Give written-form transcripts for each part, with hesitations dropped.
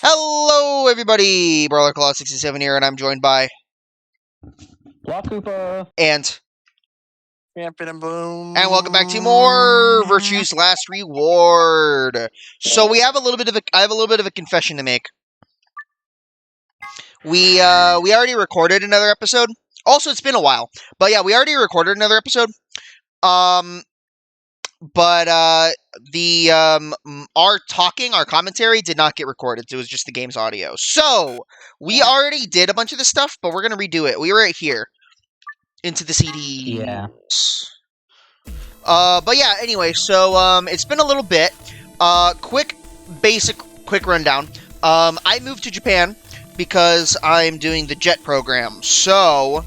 Hello, everybody! Brawler Claw 67 here, and I'm joined by Koopa. and And boom. and welcome back to more Virtue's Last Reward. So we have I have a little bit of a confession to make. We already recorded another episode. Also, it's been a while, but yeah, we already recorded another episode. But our commentary did not get recorded. It was just the game's audio. So we already did a bunch of this stuff, but we're gonna redo it. We were right here into the CD. Yeah. But yeah. Anyway, so it's been a little bit. Quick rundown. I moved to Japan because I'm doing the JET program. So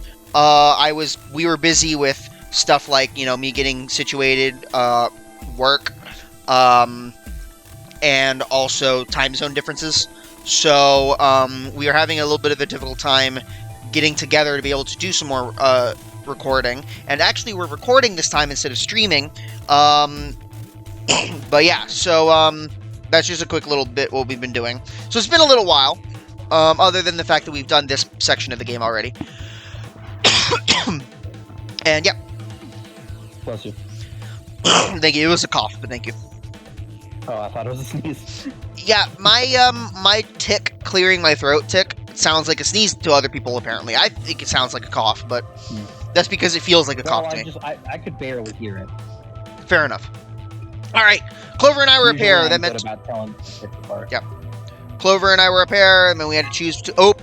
we were busy with stuff like, me getting situated, work, and also time zone differences. So, we are having a little bit of a difficult time getting together to be able to do some more, recording. And actually, we're recording this time instead of streaming. But yeah, so, that's just a quick little bit what we've been doing. So it's been a little while, other than the fact that we've done this section of the game already. And yeah. Bless you. Thank you. It was a cough, but thank you. Oh, I thought it was a sneeze. Yeah, my tick, clearing my throat tick, sounds like a sneeze to other people, apparently. I think it sounds like a cough, but that's because it feels like a cough to me. I could barely hear it. Fair enough. Alright, Clover and I were a pair. Usually That I'm meant... good about telling it apart. Yep. Clover and I were a pair, and then we had to choose to... Oh!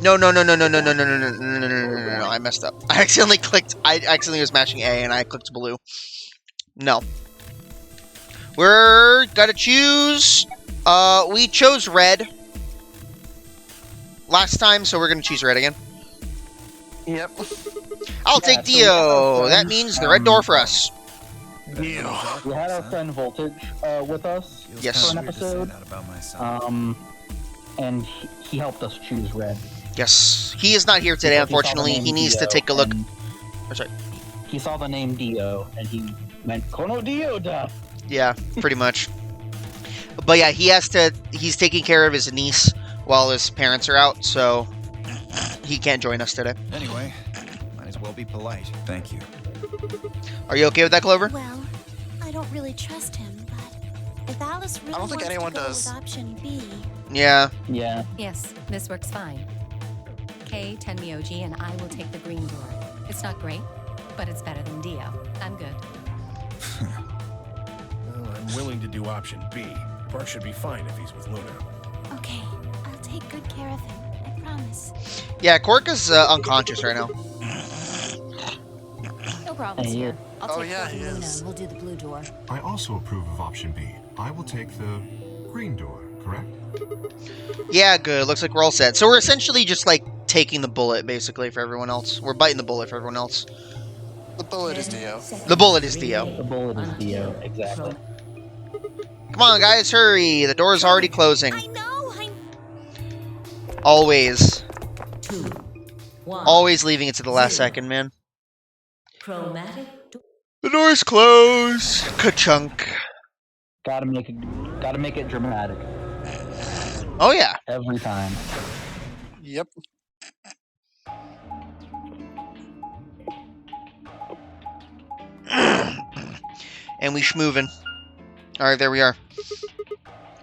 No, I messed up. I accidentally was mashing A, and I clicked blue. No. We're gotta choose... we chose red last time, so we're gonna choose red again. Yep. I'll take Dio! That means the red door for us. Dio. We had our friend Voltage with us Yes. for an episode. And he helped us choose red. Yes. He is not here today, unfortunately. He needs to take a look... Oh, sorry. He saw the name Dio, and he went, Kono Dio da! Yeah, pretty much. But yeah, he's taking care of his niece while his parents are out, so he can't join us today. Anyway, might as well be polite. Thank you. Are you okay with that, Clover? Well, I don't really trust him, but if Alice really I don't think wants anyone to go does. with option B, Yeah. Yeah. Yes, this works fine. Kay, Tenmyoji, and I will take the green door. It's not great, but it's better than Dio. I'm good. Well, I'm willing to do option B. Bart should be fine if he's with Luna. okay, I'll take good care of him. I promise. Yeah, Korka's unconscious right now. No problems Hey, here. I'll Oh, take yeah, Bart and he Luna is. and we'll do the blue door. I also approve of option B. I will take the green door, correct? Yeah, good. Looks like we're all set. So we're essentially just, like, taking the bullet, basically, for everyone else. We're biting the bullet for everyone else. The bullet is Dio. The bullet is Dio. The bullet is Dio, exactly. Come on, guys, hurry. The door's already closing. I know, Always. 2, 1. Always leaving it to the last second, man. Chromatic door. The door's closed. Ka-chunk. Gotta make it dramatic. Oh, yeah. Every time. Yep. And we schmovin'. Alright, there we are.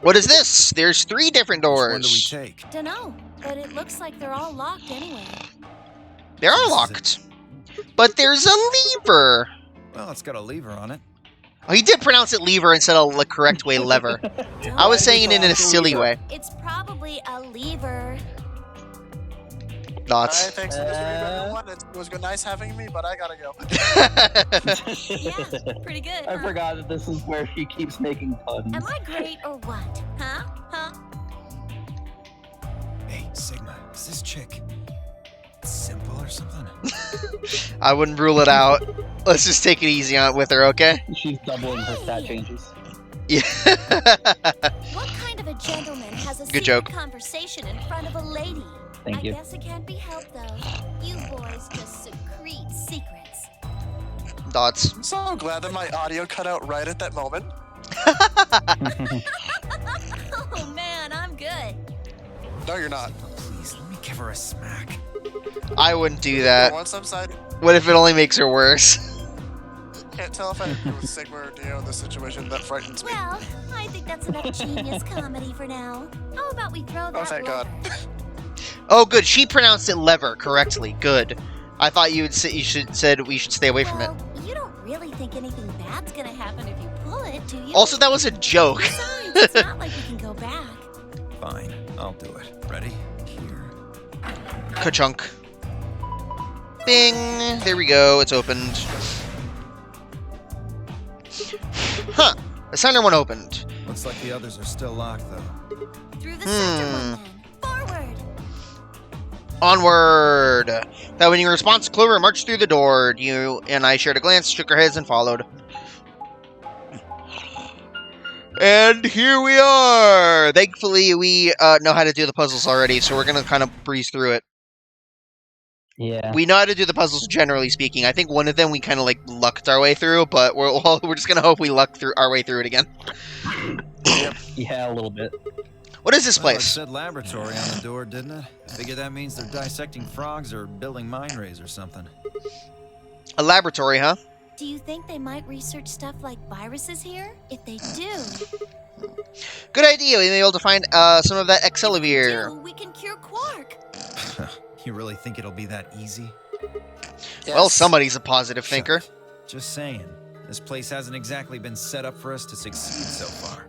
What is this? There's 3 different Which one do we doors. take? dunno, but it looks like they're all locked anyway. They are locked. But there's a lever. Well, it's got a lever on it. Oh, he did pronounce it lever instead of the correct way, lever. I was saying it in a silly way. It's probably a lever. Thoughts? Alright, thanks for this review, everyone. It was good, nice having me, but I gotta go. Yeah, pretty good. I huh? forgot that this is where she keeps making puns. Am I great or what? Huh? Hey, Sigma, is this chick simple or something? I wouldn't rule it out. Let's just take it easy on with her, okay? She's doubling her stat changes. Yeah. What kind of a gentleman has a Good secret joke. conversation in front of a lady? Thank you. I guess it can't be helped though. You boys just secrete secrets. Thoughts? I'm so glad that my audio cut out right at that moment. Oh man, I'm good. No, you're not. Please, let me give her a smack. I wouldn't do For that. once, I'm side. What if it only makes her worse? Can't tell if I agree with Sigma or Dio in this situation. That frightens me. Well, I think that's enough genius comedy for now. How about we throw that Oh, thank God. lever? Oh, good. She pronounced it lever correctly. Good. I thought you would say said we should stay away from it. Well, you don't really think anything bad's gonna happen if you pull it, do you? Also, that was a joke. Besides, it's not like we can go back. Fine, I'll do it. Ready? Here. Ka-chunk. Bing. There we go. It's opened. Huh. The center one opened. Looks like the others are still locked, though. Through the center one then. Forward. Onward. That when your response to Clover marched through the door, you and I shared a glance, shook our heads, and followed. And here we are! Thankfully, we know how to do the puzzles already, so we're going to kind of breeze through it. Yeah. We know how to do the puzzles, generally speaking. I think one of them we kind of, like, lucked our way through, but we're just going to hope we luck through our way through it again. Yeah, a little bit. What is this Well, it place? said laboratory on the door, didn't it? Figure that means they're dissecting frogs or building mine rays or something. A laboratory, huh? Do you think they might research stuff like viruses here? If they do, Good idea. We may be able to find some of that Excelivir. we can cure Quark. You really think it'll be that easy? Well, Yes. somebody's a positive Shut thinker. it. Just saying. This place hasn't exactly been set up for us to succeed so far.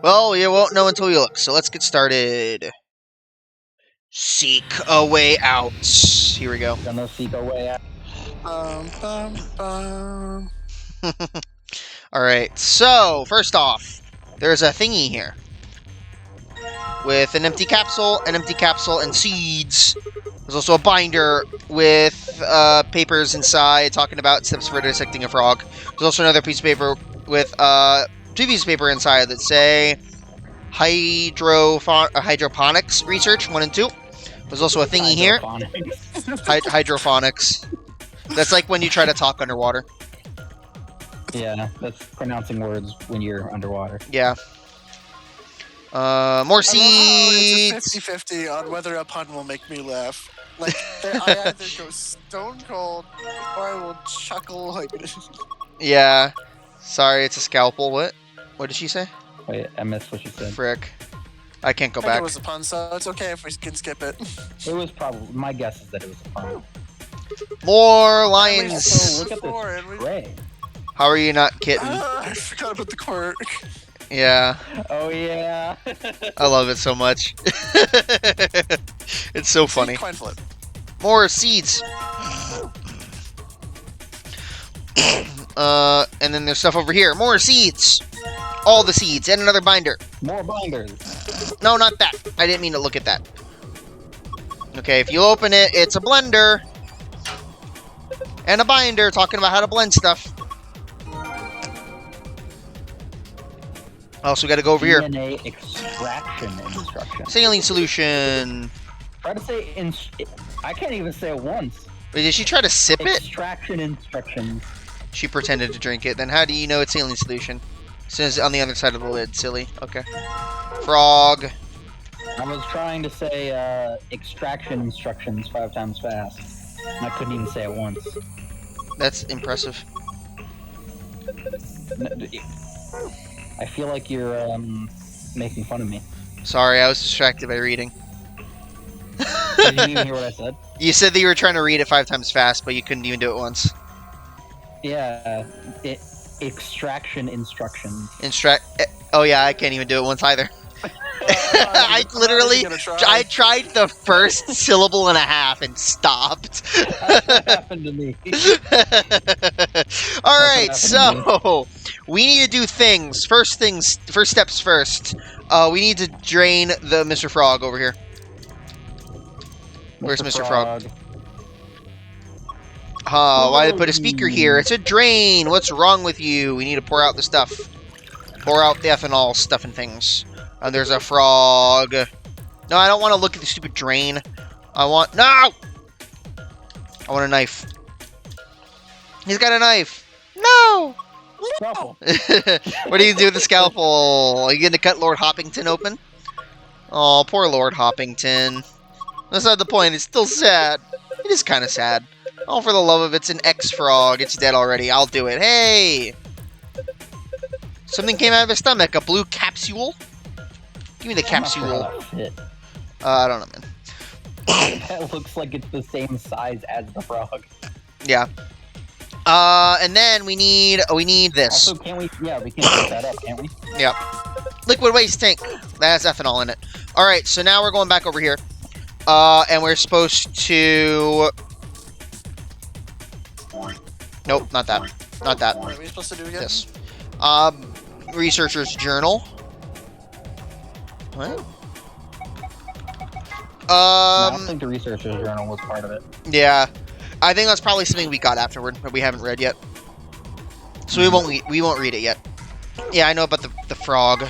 Well, you won't know until you look, so let's get started. Seek a way out. Here we go. Gonna seek our way out. Bum, bum. Alright, so, first off, there's a thingy here. With an empty capsule, and seeds. There's also a binder with papers inside talking about steps for dissecting a frog. There's also another piece of paper with two pieces of paper inside that say hydroponics research 1 and 2. There's also a thingy here. Hydroponics. That's like when you try to talk underwater. Yeah, that's pronouncing words when you're underwater. Yeah. More I love how seeds. it's a 50-50 on whether a pun will make me laugh. Like, I either go stone cold or I will chuckle like. Yeah. Sorry, it's a scalpel. What? What did she say? Wait, I missed what you said. Frick. I can't go I think back. it was a pun, so it's okay if we can skip it. It was probably, my guess is that it was a pun. More So lions. look at Before, this and we- tray. How are you not kitten? I forgot about the quirk. Yeah. Oh yeah. I love it so much. It's so funny. Coin flip. More seeds. And then there's stuff over here. More seeds. All the seeds. And another binder. More binders. No, not that. I didn't mean to look at that. Okay, if you open it, it's a blender. And a binder talking about how to blend stuff. Also, we gotta go over here. DNA extraction instruction. Saline solution. Try to say I can't even say it once. Wait, did she try to sip it? Extraction instructions. She pretended to drink it. Then how do you know it's saline solution? It says on the other side of the lid. Silly. Okay. Frog. I was trying to say extraction instructions 5 times fast. And I couldn't even say it once. That's impressive. I feel like you're making fun of me. Sorry, I was distracted by reading. Did you even hear what I said? You said that you were trying to read it 5 times fast, but you couldn't even do it once. Yeah, extraction instructions. Oh yeah, I can't even do it once either. I literally, I tried the first syllable and a half and stopped. That's what happened to me. Alright, so we need to do things. First steps first. We need to drain the Mr. Frog over here. Where's Mr. Frog? Why did I put a speaker here? It's a drain. What's wrong with you? We need to pour out the stuff. Pour out the ethanol stuff and things. And there's a frog. No, I don't want to look at the stupid drain. I want... No! I want a knife. He's got a knife. No! Scalpel. What do you do with the scalpel? Are you going to cut Lord Hoppington open? Oh, poor Lord Hoppington. That's not the point. It's still sad. It is kind of sad. Oh, for the love of it's an X-frog. It's dead already. I'll do it. Hey! Something came out of his stomach. A blue capsule? Give me the I'm not sure capsule. how that fit. I don't know, man. That looks like it's the same size as the frog. Yeah. And then we need this. Also, can't we? Yeah, we can put that up, can't we? Yep. Liquid waste tank. That has ethanol in it. Alright, so now we're going back over here. And we're supposed to... Nope, not that. Not that. What are we supposed to do again? This. Researcher's journal. What? No, I don't think the researcher's journal was part of it. Yeah. I think that's probably something we got afterward, but we haven't read yet. So we won't read it yet. Yeah, I know about the frog.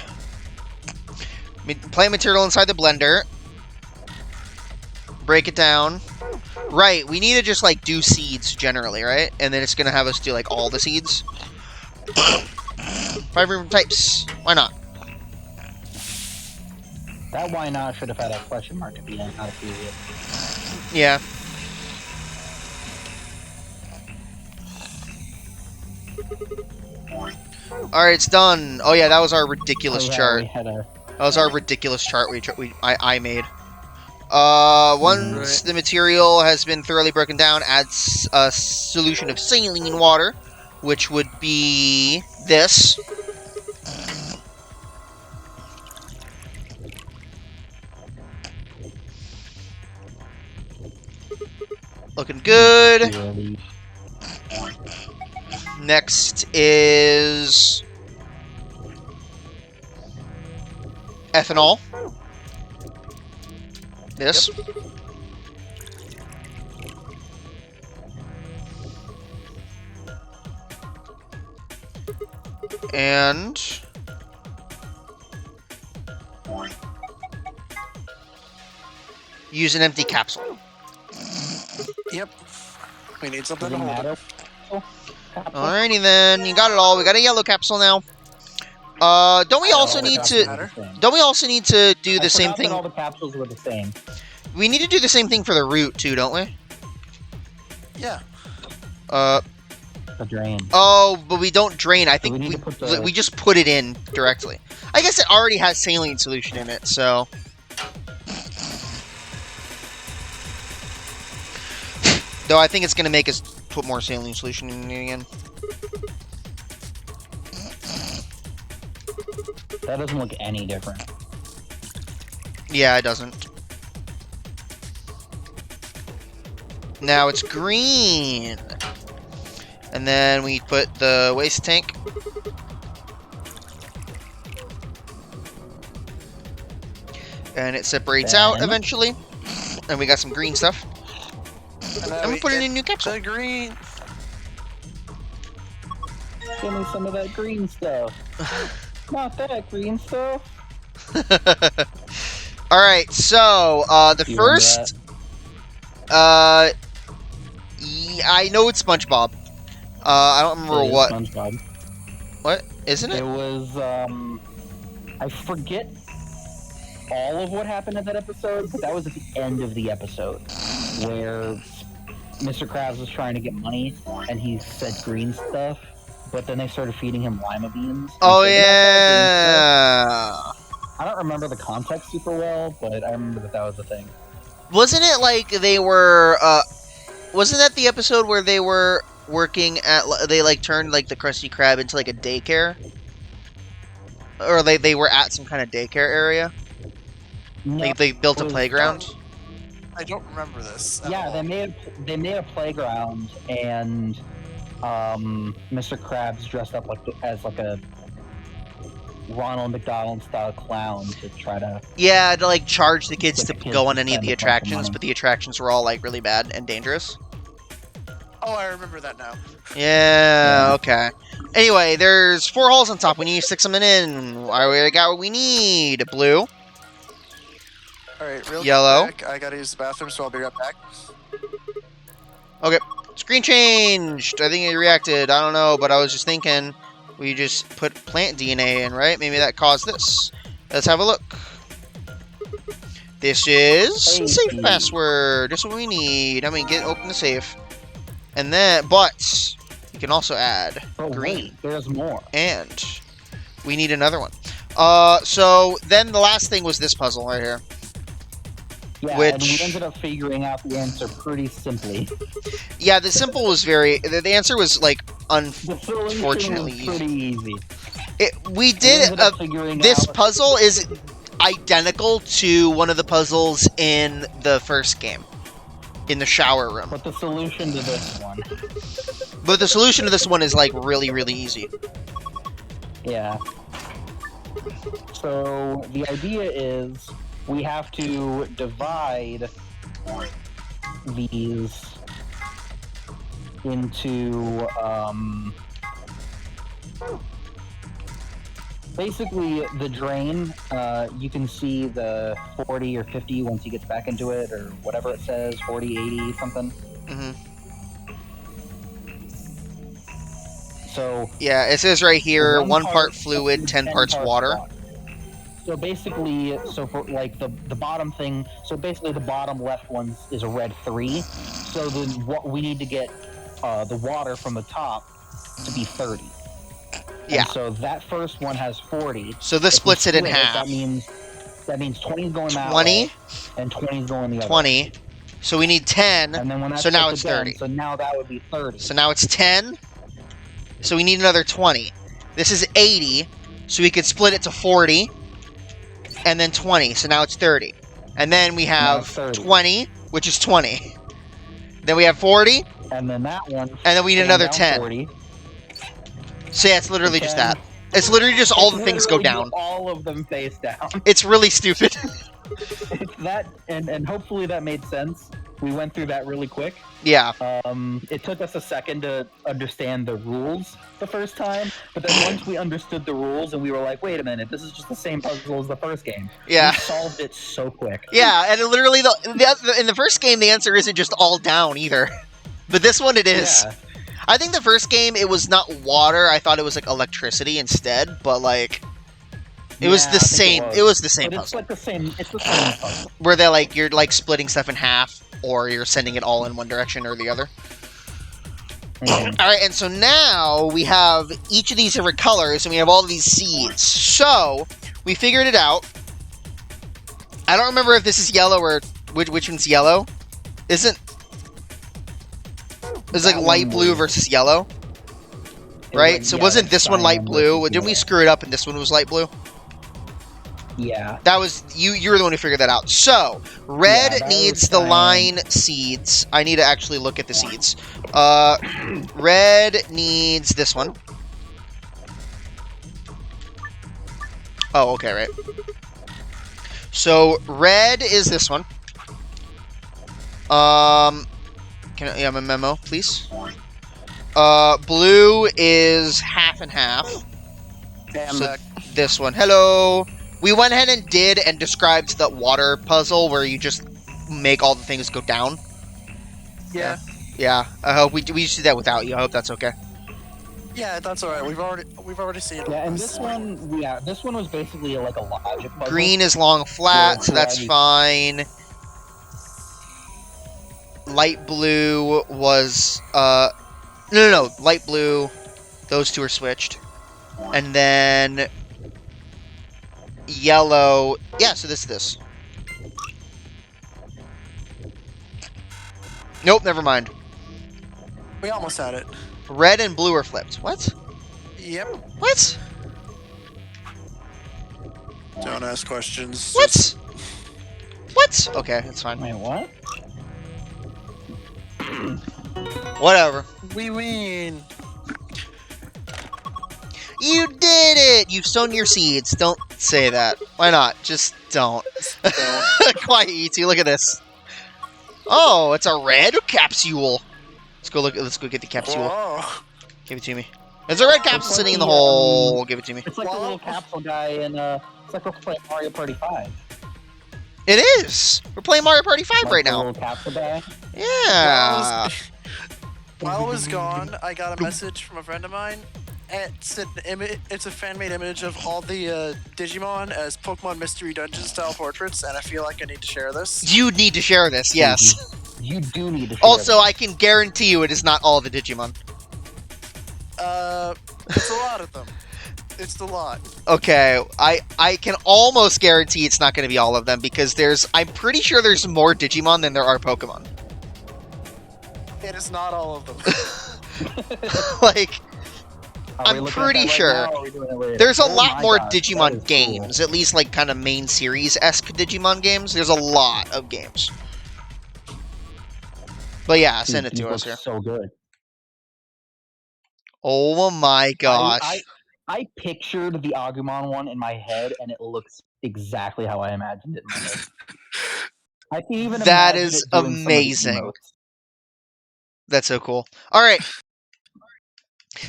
Plant material inside the blender. Break it down. Right, we need to just, like, do seeds generally, right? And then it's gonna have us do, like, all the seeds. 5 different types. Why not? That why not should have had a question mark at the end, not a period. Yeah. Alright, it's done. Oh, yeah, that was our ridiculous chart. We had a... That was our ridiculous chart I made. Once the material has been thoroughly broken down, add a solution of saline water, which would be this. Looking good. Really... Next is ethanol. This. And use an empty capsule. Yep. We need something to Doesn't hold it. matter. Alrighty then, you got it all. We got a yellow capsule now. Don't we also need to? Don't we also need to do the same thing? All the capsules were the same. We need to do the same thing for the root too, don't we? Yeah. The drain. Oh, but we don't drain. I So think we need to put the- we just put it in directly. I guess it already has saline solution in it, so. Though I think it's gonna make us put more saline solution in it again. That doesn't look any different. Yeah, it doesn't. Now it's green. And then we put the waste tank. And it separates out Then- eventually. And we got some green stuff. And we put it in a new capsule. The green. Give me some of that green stuff. Not that green stuff. Alright, so, the You first... remember I know it's SpongeBob. I don't that? remember It is what. SpongeBob. What? Isn't It it? was, I forget all of what happened in that episode, but that was at the end of the episode, where Mr. Krabs was trying to get money, and he said green stuff, but then they started feeding him lima beans. Oh, He said, yeah! I don't remember the context super well, but I remember that was the thing. Wasn't it like they were, wasn't that the episode where they were working at, they, like, turned, like, the Krusty Krab into, like, a daycare? Or they were at some kind of daycare area? No, Like, they built a it was- playground? I don't remember this. at Yeah, all. they made a playground, and Mr. Krabs dressed up as a Ronald McDonald style clown to try to. Yeah, to, like, charge the kids Like to the kids go on to any of spend the a bunch of attractions, money. but the attractions were all, like, really bad and dangerous. Oh, I remember that now. Yeah, okay. Anyway, there's 4 holes on top. We need to stick something in. We got what we need. Blue. Alright, real Yellow. quick. I gotta use the bathroom, so I'll be right back. Okay. Screen changed. I think it reacted. I don't know, but I was just thinking we just put plant DNA in, right? Maybe that caused this. Let's have a look. This is Hey. safe password. That's what we need. I mean, open the safe. And then, but you can also add But green. wait, there's more. And we need another one. So then the last thing was this puzzle right here. Yeah, Which- and we ended up figuring out the answer pretty simply. Yeah, the simple was the answer was like The solution unfortunately was pretty easy. we did ended up figuring this out- puzzle is identical to one of the puzzles in the first game, in the shower room. But the solution to this one, But the solution to this one is like really, really easy. yeah. So the idea is we have to divide these into basically the drain. You can see the 40 or 50 once he gets back into it, or whatever it says, 40, 80, something. hmm So Yeah, it says right here, 1 part part fluid, 10 parts water. So basically, so for like the bottom thing, so basically the bottom left one is a red 3. So then what we need to get the water from the top to be 30. Yeah. And so that first one has 40. So this If we splits it in split half. That means 20 is going that 20? way, and 20 is going the other. 20. So we need 10. And then when that So now splits it's 30. again, So now that would be 30. So now it's 10. So we need another 20. This is 80. So we could split it to 40. And then 20. So now it's 30. And then we Now have it's 30. 20, which is 20. Then we have 40. And then that one. And then we need came another down 10. 40. So yeah, it's literally just 10. that. It's literally just all the It's things go literally down. All of them face down. It's really stupid. That and hopefully that made sense. We went through that really quick. Yeah. It took us a second to understand the rules the first time, but then once we understood the rules and we were like, wait a minute, this is just the same puzzle as the first game. Yeah. We solved it so quick. Yeah, and it literally, in the first game, the answer isn't just all down either. But this one, it is. Yeah. I think the first game, it was not water. I thought it was like electricity instead, but like, it was Yeah, the I think same. It was the same But it's puzzle. like the same. It's the same puzzle. Where they're like, you're like splitting stuff in half, or you're sending it all in one direction or the other. Mhm. Alright, and so now we have each of these different colors, and we have all these seeds. So, we figured it out. I don't remember if this is yellow or which one's yellow. It's like That light one blue was- versus yellow, It right? was- So yeah, wasn't this one light cyan blue? versus Didn't we yellow. screw it up and this one was light blue? Yeah. That was you were the one who figured that out. So, red Yeah, that needs was the cyan. line seeds. I need to actually look at the seeds. Red needs this one. Oh, okay, right. So, red is this one. Can I have a memo, please? Blue is half and half. Damn So- that. This one. Hello. We went ahead and did and described the water puzzle where you just make all the things go down. Yeah. Yeah. I hope we just did that without you. I hope that's okay. Yeah, that's alright. We've already seen it. Yeah, and this one was basically like a logic puzzle. Green is long flat, Yeah, so that's right. fine. Light blue was no. Light blue. Those two are switched. And then yellow. Yeah, so this. Nope, never mind. We almost had it. Red and blue are flipped. What? Yep. What? Don't ask questions. What? What? Okay, that's fine. Wait, what? Whatever. We win. You did it! You've sown your seeds. Don't say that. Why not? Just don't. Quiet, you two. Look at this. Oh, it's a red capsule. Let's go look. Let's go get the capsule. Whoa. Give it to me. There's a red capsule sitting in the hole. Give it to me. It's like the little capsule guy in it's like we're playing Mario Party 5. It is. We're playing Mario Party 5 Like right the now. little capsule guy. Yeah. While I was gone, I got a message from a friend of mine, It's a fan-made image of all the Digimon as Pokemon Mystery Dungeon style portraits, and I feel like I need to share this. You need to share this, yes. You do need to share Also, this. I can guarantee you it is not all the Digimon. It's a lot of them. It's a lot. Okay, I can almost guarantee it's not going to be all of them because I'm pretty sure there's more Digimon than there are Pokemon. It is not all of them. Like, Are we I'm looking at pretty that right sure. now, or are we doing it later? There's a Oh lot my more gosh, that Digimon is games, cool. at least like kind of main series-esque Digimon games. There's a lot of games. But yeah, send it Dude, to these us here. look so good. Oh my gosh. I pictured the Agumon one in my head, and it looks exactly how I imagined it in my head. I can even That imagine is it doing amazing. some of the emotes. That's so cool. All right.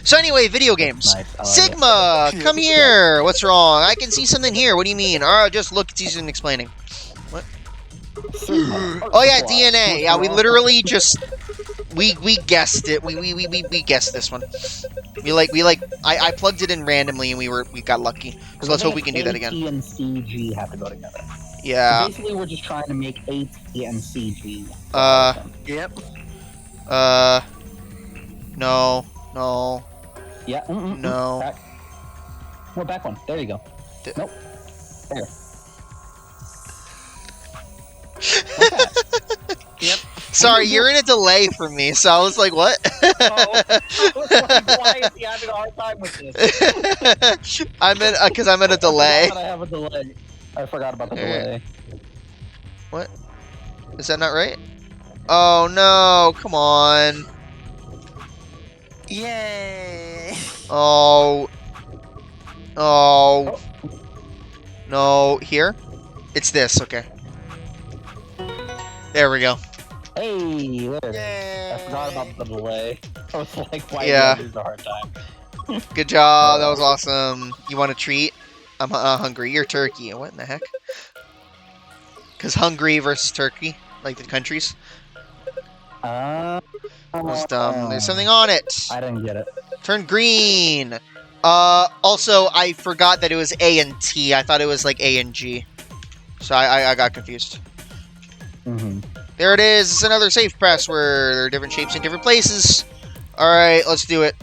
So anyway, video That's games. nice. I like Sigma, come here. What's wrong? I can see something here. What do you mean? Oh, just look. It's easy in explaining. What? it. Sigma, Oh yeah, Supply. DNA. What's Yeah, we wrong? literally just we guessed it. We guessed this one. I plugged it in randomly and we got lucky. So let's hope we can do that again. AT and CG have to go together. Yeah. Basically, we're just trying to make AT and CG. Yep. No. Yeah. No. Back. No, back one. There you go. Nope. There. Like that. Yep. Sorry, you're in a delay for me, so I was like, what? Oh, I was like, why is he having a hard time with this? Because I'm in a delay. I have a delay. I forgot about the delay. What? Is that not right? Oh no, come on. Yay! Oh. No, here? It's this, okay. There we go. Hey, there. Yay! I forgot about the delay. I was like, why Yeah. is a hard time? Good job, that was awesome. You want a treat? I'm hungry. You're Turkey. What in the heck? Because Hungary versus Turkey, like the countries. That was dumb. There's something on it. I didn't get it. Turn green. Also, I forgot that it was A and T. I thought it was like A and G. So I got confused. There it is. It's another safe password. There are different shapes in different places. Alright, let's do it.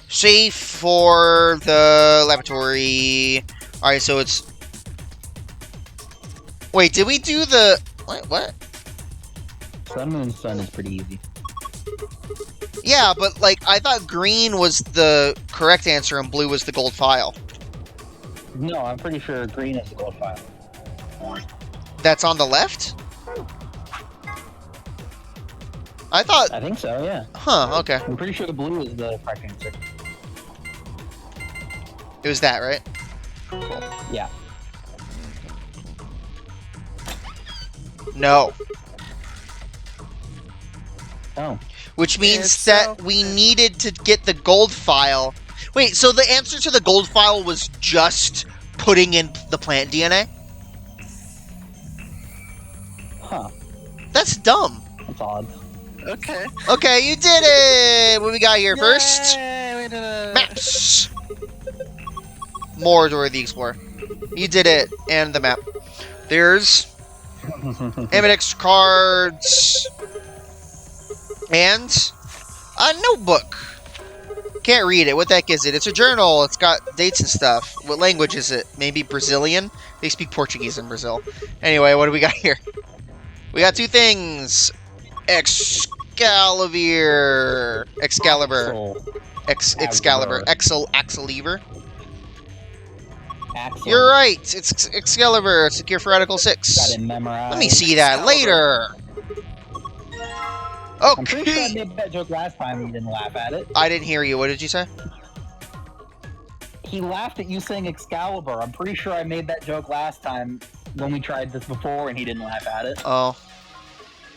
Safe for the laboratory. Alright, so it's... Wait, did we do the... What? Sun, Moon, Sun is pretty easy. Yeah, but, like, I thought green was the correct answer and blue was the gold file. No, I'm pretty sure green is the gold file. That's on the left? I thought... I think so, yeah. Huh, okay. I'm pretty sure the blue is the correct answer. It was that, right? Cool. Yeah. No. Oh. Which means It's that so we needed to get the gold file. Wait, so the answer to the gold file was just putting in the plant DNA? Huh. That's dumb. That's odd. Okay. Okay, you did it! What we got here first? Yay, we did it. Maps! More Dora the Explorer. You did it. And the map. There's Index cards. And a notebook. Can't read it. What the heck is it? It's a journal. It's got dates and stuff. What language is it? Maybe Brazilian? They speak Portuguese in Brazil. Anyway, what do we got here? We got two things. Excalibur. Excalibur. Axeliver. Axel. You're right. It's Excalibur. It's secure for Article 6. Got it memorized. Let me see that Excalibur. later. I'm pretty sure I Okay. made that joke last time and you didn't laugh at it. I didn't hear you. What did you say? He laughed at you saying Excalibur. I'm pretty sure I made that joke last time when we tried this before and he didn't laugh at it. Oh.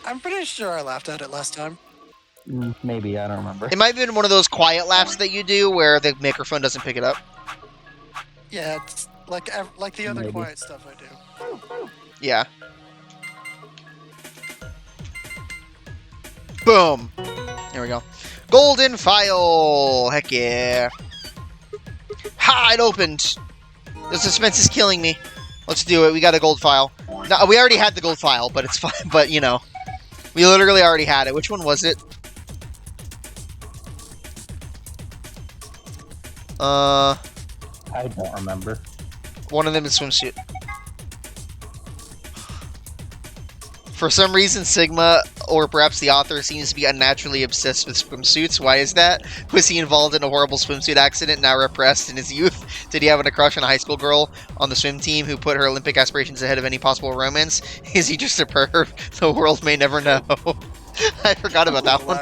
I'm pretty sure I laughed at it last time. Maybe, I don't remember. It might have been one of those quiet laughs that you do where the microphone doesn't pick it up. Yeah, it's like the other Maybe. quiet stuff I do. Yeah. Boom. There we go. Golden file! Heck yeah. Ha! It opened! The suspense is killing me. Let's do it. We got a gold file. No, we already had the gold file, but it's fine. But, you know. We literally already had it. Which one was it? I don't remember. One of them is swimsuit. For some reason, Sigma, or perhaps the author, seems to be unnaturally obsessed with swimsuits. Why is that? Was he involved in a horrible swimsuit accident, now repressed in his youth? Did he have a crush on a high school girl on the swim team who put her Olympic aspirations ahead of any possible romance? Is he just a perv? The world may never know. I forgot about that one.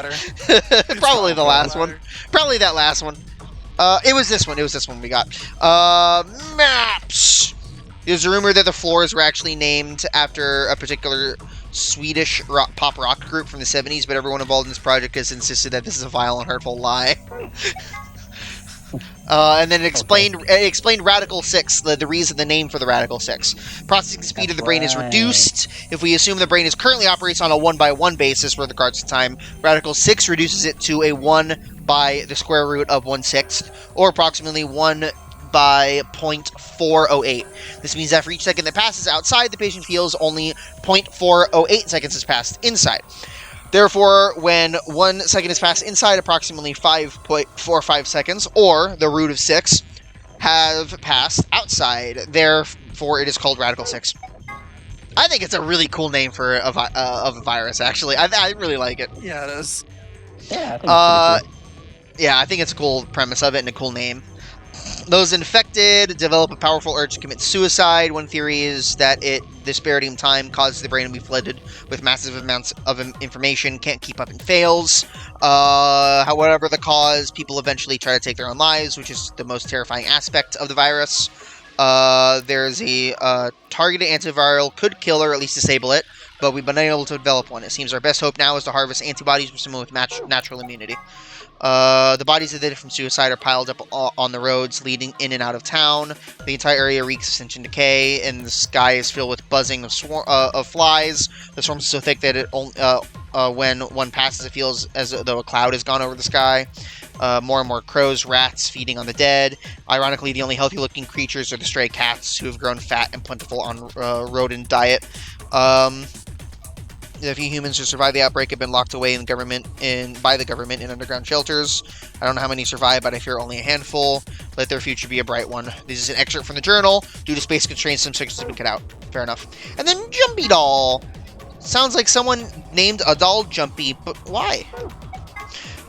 Probably the last one. Probably that last one. It was this one. It was this one we got. Maps! There's a rumor that the floors were actually named after a particular Swedish pop rock group from the 70s, but everyone involved in this project has insisted that this is a vile and hurtful lie. And then it explained Radical 6, the reason, the name for the Radical 6. Processing speed of the brain is reduced. If we assume the brain is currently operates on a 1/1 basis with regards to time, Radical 6 reduces it to a 1 by the square root of 1/6, or approximately 1 by 0.408. This means that for each second that passes outside, the patient feels only 0.408 seconds has passed inside. Therefore, when 1 second has passed inside, approximately 5.45 seconds, or the root of 6, have passed outside. Therefore, it is called Radical 6. I think it's a really cool name for of a virus, actually. I really like it. Yeah, it is. Yeah, I think Yeah, I think it's a cool premise of it and a cool name. Those infected develop a powerful urge to commit suicide. One theory is that the disparity in time causes the brain to be flooded with massive amounts of information, can't keep up and fails. However the cause, people eventually try to take their own lives, which is the most terrifying aspect of the virus. There's a targeted antiviral, could kill or at least disable it, but we've been unable to develop one. It seems our best hope now is to harvest antibodies from someone with natural immunity. The bodies of the dead from suicide are piled up on the roads leading in and out of town. The entire area reeks of stench and decay, and the sky is filled with buzzing of flies. The swarm is so thick that when one passes, it feels as though a cloud has gone over the sky. More and more crows, rats feeding on the dead. Ironically, the only healthy-looking creatures are the stray cats, who have grown fat and plentiful on rodent diet. The few humans who survived the outbreak have been locked away by the government in underground shelters. I don't know how many survived, but I fear only a handful. Let their future be a bright one. This is an excerpt from the journal. Due to space constraints, some sections have been cut out. Fair enough. And then Jumpy Doll. Sounds like someone named a doll Jumpy, but why?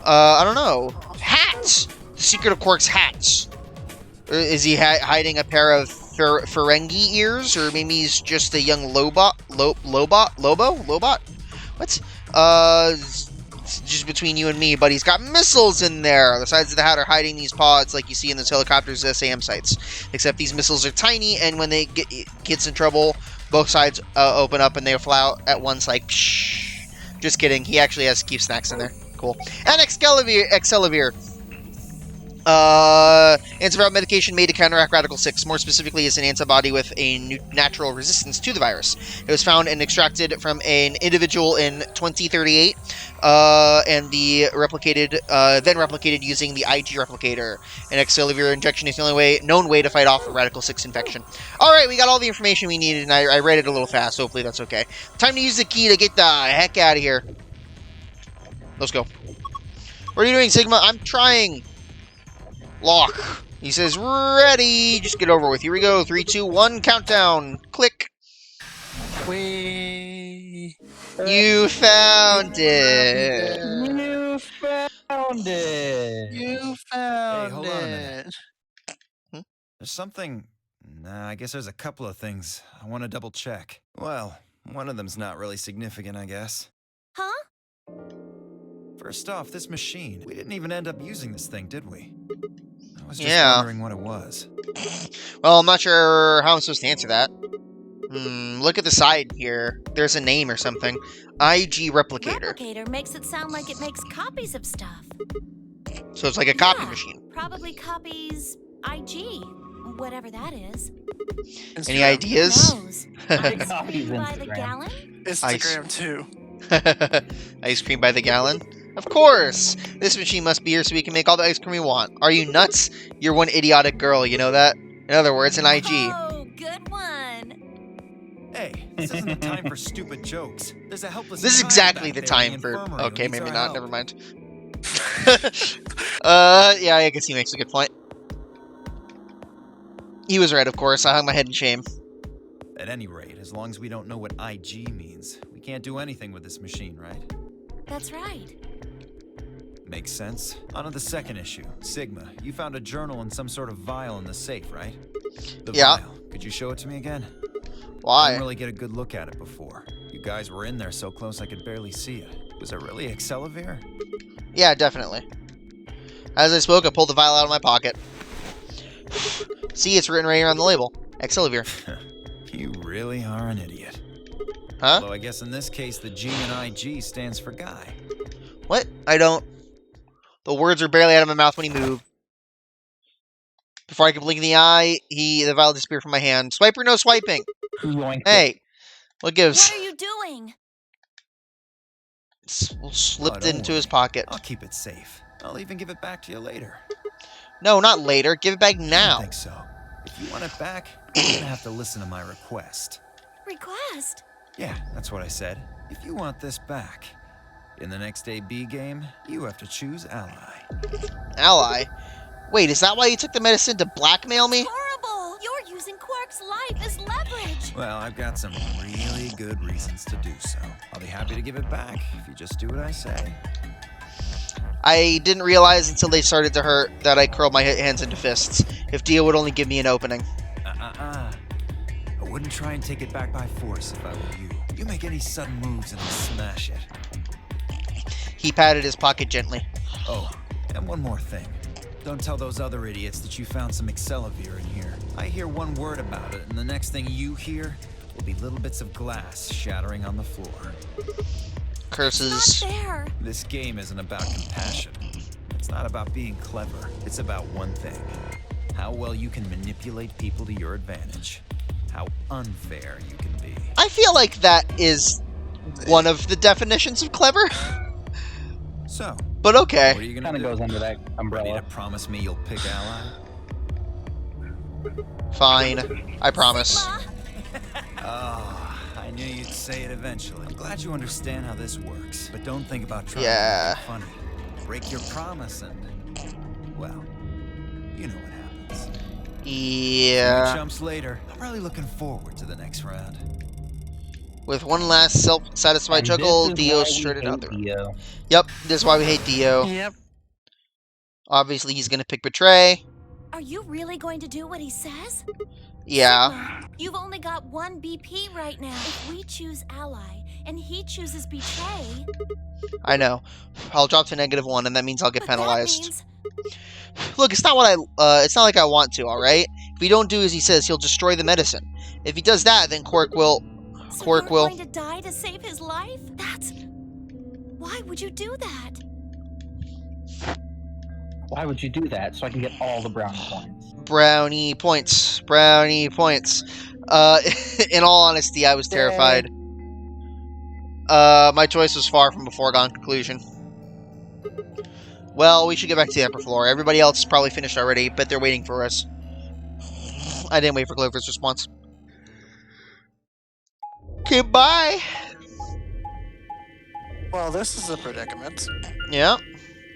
I don't know. Hats! The secret of Quark's hats. Is he hiding a pair of Ferengi ears, or maybe he's just a young Lobot? What? It's just between you and me, but he's got missiles in there. The sides of the hat are hiding these pods like you see in those helicopters' SAM sites. Except these missiles are tiny, and when they gets in trouble, both sides open up and they fly out at once like pshh. Just kidding. He actually has to keep snacks in there. Cool. And Excelivir. Antiviral medication made to counteract Radical 6. More specifically, is an antibody with a natural resistance to the virus. It was found and extracted from an individual in 2038, and then replicated using the IG replicator. An Excelivir injection is the only known way to fight off a Radical 6 infection. Alright, we got all the information we needed, and I read it a little fast. Hopefully that's okay. Time to use the key to get the heck out of here. Let's go. What are you doing, Sigma? I'm trying. Lock. He says, ready. Just get over with. Here we go. 3, 2, 1, countdown. Click. We... You found it. You found it. You found hold on a minute. Hmm? There's something... Nah, I guess there's a couple of things I want to double check. Well, one of them's not really significant, I guess. Huh? First off, this machine. We didn't even end up using this thing, did we? I was just Yeah. wondering what it was. Well, I'm not sure how I'm supposed to answer that. Look at the side here. There's a name or something. IG replicator. Replicator makes it sound like it makes copies of stuff. So it's like a copy Yeah, machine. Probably copies IG, whatever that is. Any Instagram. ideas? Knows. Copies Ice cream by the Instagram. gallon? Instagram too. Ice cream by the gallon. Of course! This machine must be here so we can make all the ice cream we want. Are you nuts? You're one idiotic girl, you know that? In other words, an IG. Oh, good one. Hey, this isn't the time for stupid jokes. There's a helpless This is child exactly back the there in time for... infirmary who Okay, needs maybe our not. help. Never mind. Yeah, I guess he makes a good point. He was right, of course. I hung my head in shame. At any rate, as long as we don't know what IG means, we can't do anything with this machine, right? That's right. Makes sense. On to the second issue. Sigma, you found a journal and some sort of vial in the safe, right? The Yeah. vial. Could you show it to me again? I Why? didn't really get a good look at it before. You guys were in there so close I could barely see it. Was it really Excelavir? Yeah, definitely. As I spoke, I pulled the vial out of my pocket. See, it's written right here on the label. Excelavir. You really are an idiot. Huh? Although I guess in this case, the G in IG stands for guy. What? I don't... The words are barely out of my mouth when he moved. Before I could blink in the eye, the vial disappeared from my hand. Swipe or no swiping? Yoink. Hey, what gives? What are you doing? Slipped don't into his worry. pocket. I'll keep it safe. I'll even give it back to you later. No, not later. Give it back I now. don't think so. If you want it back, you're gonna have to listen to my request. Request? Yeah, that's what I said. If you want this back, in the next AB game, you have to choose ally. Ally? Wait, is that why you took the medicine to blackmail me? Horrible! You're using Quark's life as leverage. Well, I've got some really good reasons to do so. I'll be happy to give it back if you just do what I say. I didn't realize until they started to hurt that I curled my hands into fists. If Dio would only give me an opening. I wouldn't try and take it back by force if I were you. You make any sudden moves and I'll smash it. He patted his pocket gently. Oh, and one more thing. Don't tell those other idiots that you found some Excelavir in here. I hear one word about it, and the next thing you hear will be little bits of glass shattering on the floor. Curses. Not fair. This game isn't about compassion. It's not about being clever. It's about one thing. How well you can manipulate people to your advantage. How unfair you can be. I feel like that is one of the definitions of clever. So, But okay. what are you gonna Kind of do? goes under that Ready umbrella. to promise me you'll pick ally? Fine. I promise. Ma, Oh, I knew you'd say it eventually. I'm glad you understand how this works, but don't think about trying Yeah. to make it funny. Break your promise and, well, you know what happens. See you Yeah. chumps later. I'm really looking forward to the next round. With one last self-satisfied And chuckle, this is Dio why we strutted hate out the room. Dio. Yep, this is why we hate Dio. Yep. Obviously, he's gonna pick Betray. are you really going to do what he says? Yeah. Sigma, you've only got one BP right now. If we choose ally and he chooses betray, I know. I'll drop to -1, and that means I'll get but penalized. that means Look, it's not it's not like I want to. All right. If we don't do as he says, he'll destroy the medicine. If he does that, then Quark will. so Quark you're will. going to die to save his life? That's... Why would you do that? Why would you do that? So I can get all the brownie points. Brownie points. Brownie points. In all honesty, I was terrified. My choice was far from a foregone conclusion. Well, we should get back to the upper floor. Everybody else is probably finished already, but they're waiting for us. I didn't wait for Clover's response. Okay, bye. Well, this is a predicament. Yeah.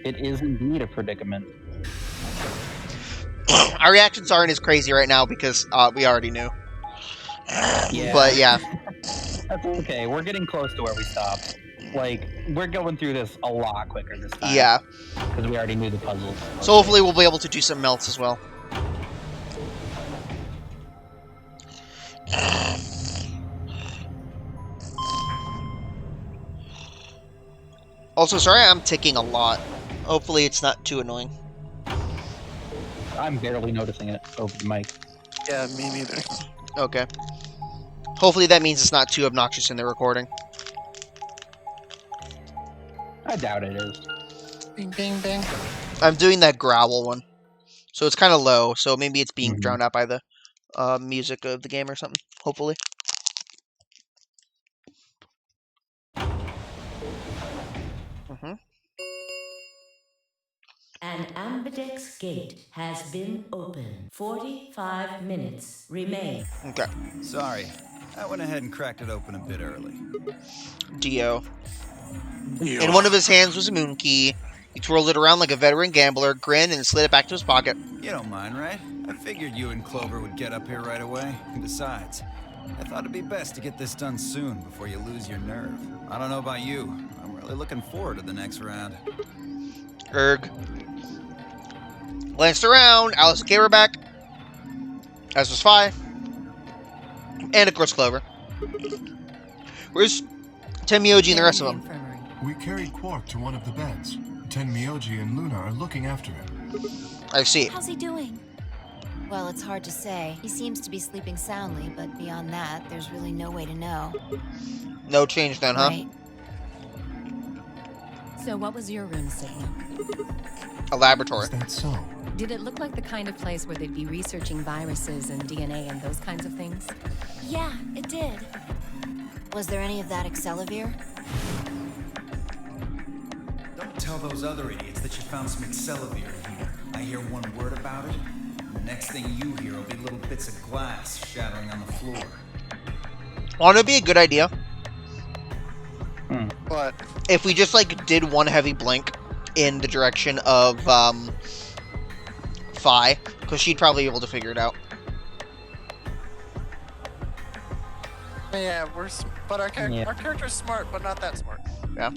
It is indeed a predicament. Our reactions aren't as crazy right now because we already knew. Yeah. But yeah. That's okay. We're getting close to where we stopped. Like, we're going through this a lot quicker this time. Yeah. Because we already knew the puzzles. So hopefully we'll be able to do some melts as well. Also, sorry I'm ticking a lot. Hopefully it's not too annoying. I'm barely noticing it over the mic. Yeah, me neither. Okay. Hopefully that means it's not too obnoxious in the recording. I doubt it is. Bing, bing, bing. I'm doing that growl one. So it's kind of low, so maybe it's being Mhm. drowned out by the music of the game or something. Hopefully. Mm-hmm. An ambidex gate has been opened. 45 minutes remain. Okay. Sorry, I went ahead and cracked it open a bit early. Dio. Ew. In one of his hands was a moon key. He twirled it around like a veteran gambler, grinned, and slid it back to his pocket. You don't mind, right? I figured you and Clover would get up here right away. Besides, I thought it'd be best to get this done soon before you lose your nerve. I don't know about you. I'm really looking forward to the next round. Erg. Glanced around. Alice and Kay were back. As was Fi. And of course Clover. Where's Tenmyoji and the rest of them? Infirmary. We carried Quark to one of the beds. Tenmyoji and Luna are looking after him. I see. How's he doing? Well, it's hard to say. He seems to be sleeping soundly, but beyond that, there's really no way to know. No change then, huh? Right. So what was your room signal? A laboratory. Is that so? Did it look like the kind of place where they'd be researching viruses and DNA and those kinds of things? Yeah, it did. Was there any of that Excelavir? Don't tell those other idiots that you found some Excelavir in here. I hear one word about it, and the next thing you hear will be little bits of glass shattering on the floor. Want to be a good idea But if we just like did one heavy blink in the direction of Fi, because she'd probably be able to figure it out. yeah, but our character's smart, but not that smart. Yeah.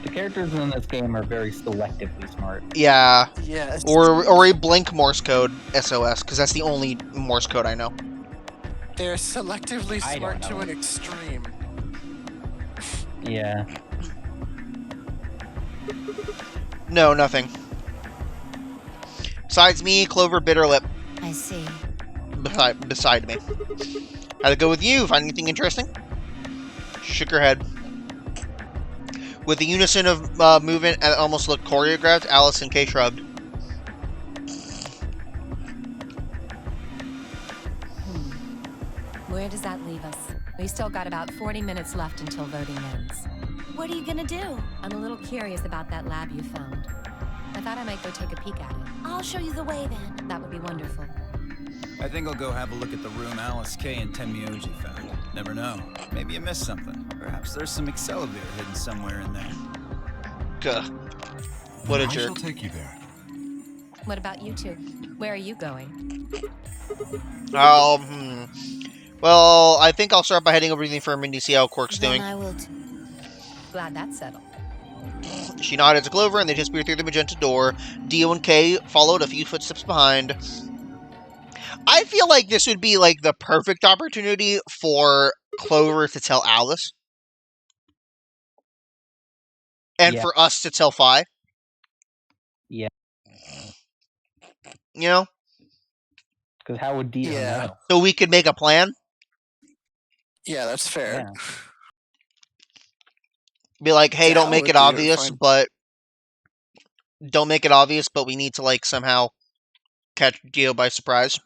The characters in this game are very selectively smart. Yeah. Yes. Or a blink Morse code SOS, because that's the only Morse code I know. They're selectively I smart don't to know. an extreme. Yeah. No, nothing. Besides me, Clover bit her lip I see. beside me. How'd it go with you? Find anything interesting? Shook her head. With the unison of movement that almost looked choreographed, Alice and Kay shrugged. Where does that leave us? We still got about 40 minutes left until voting ends. What are you gonna do? I'm a little curious about that lab you found. I thought I might go take a peek at it. I'll show you the way then. That would be wonderful. I think I'll go have a look at the room Alice, Kay, and Tenmyoji found. Never know. Maybe you missed something. Perhaps there's some Excelavir hidden somewhere in there. Gah. What a I shall jerk. take you there. What about you two? Where are you going? Well, I think I'll start by heading over to the infirmary to see how Quark's Then doing. I will. Glad that's settled. She nodded to Clover, and they disappeared through the magenta door. Dio and Kay followed a few footsteps behind. I feel like this would be, like, the perfect opportunity for Clover to tell Alice. And Yeah. for us to tell Fi. Yeah. You know? Because how would Dio Yeah. know? So we could make a plan. Yeah, that's fair. Yeah. Be like, hey, Yeah, don't how make would it Dio obvious, find- but... Don't make it obvious, but we need to, like, somehow catch Dio by surprise.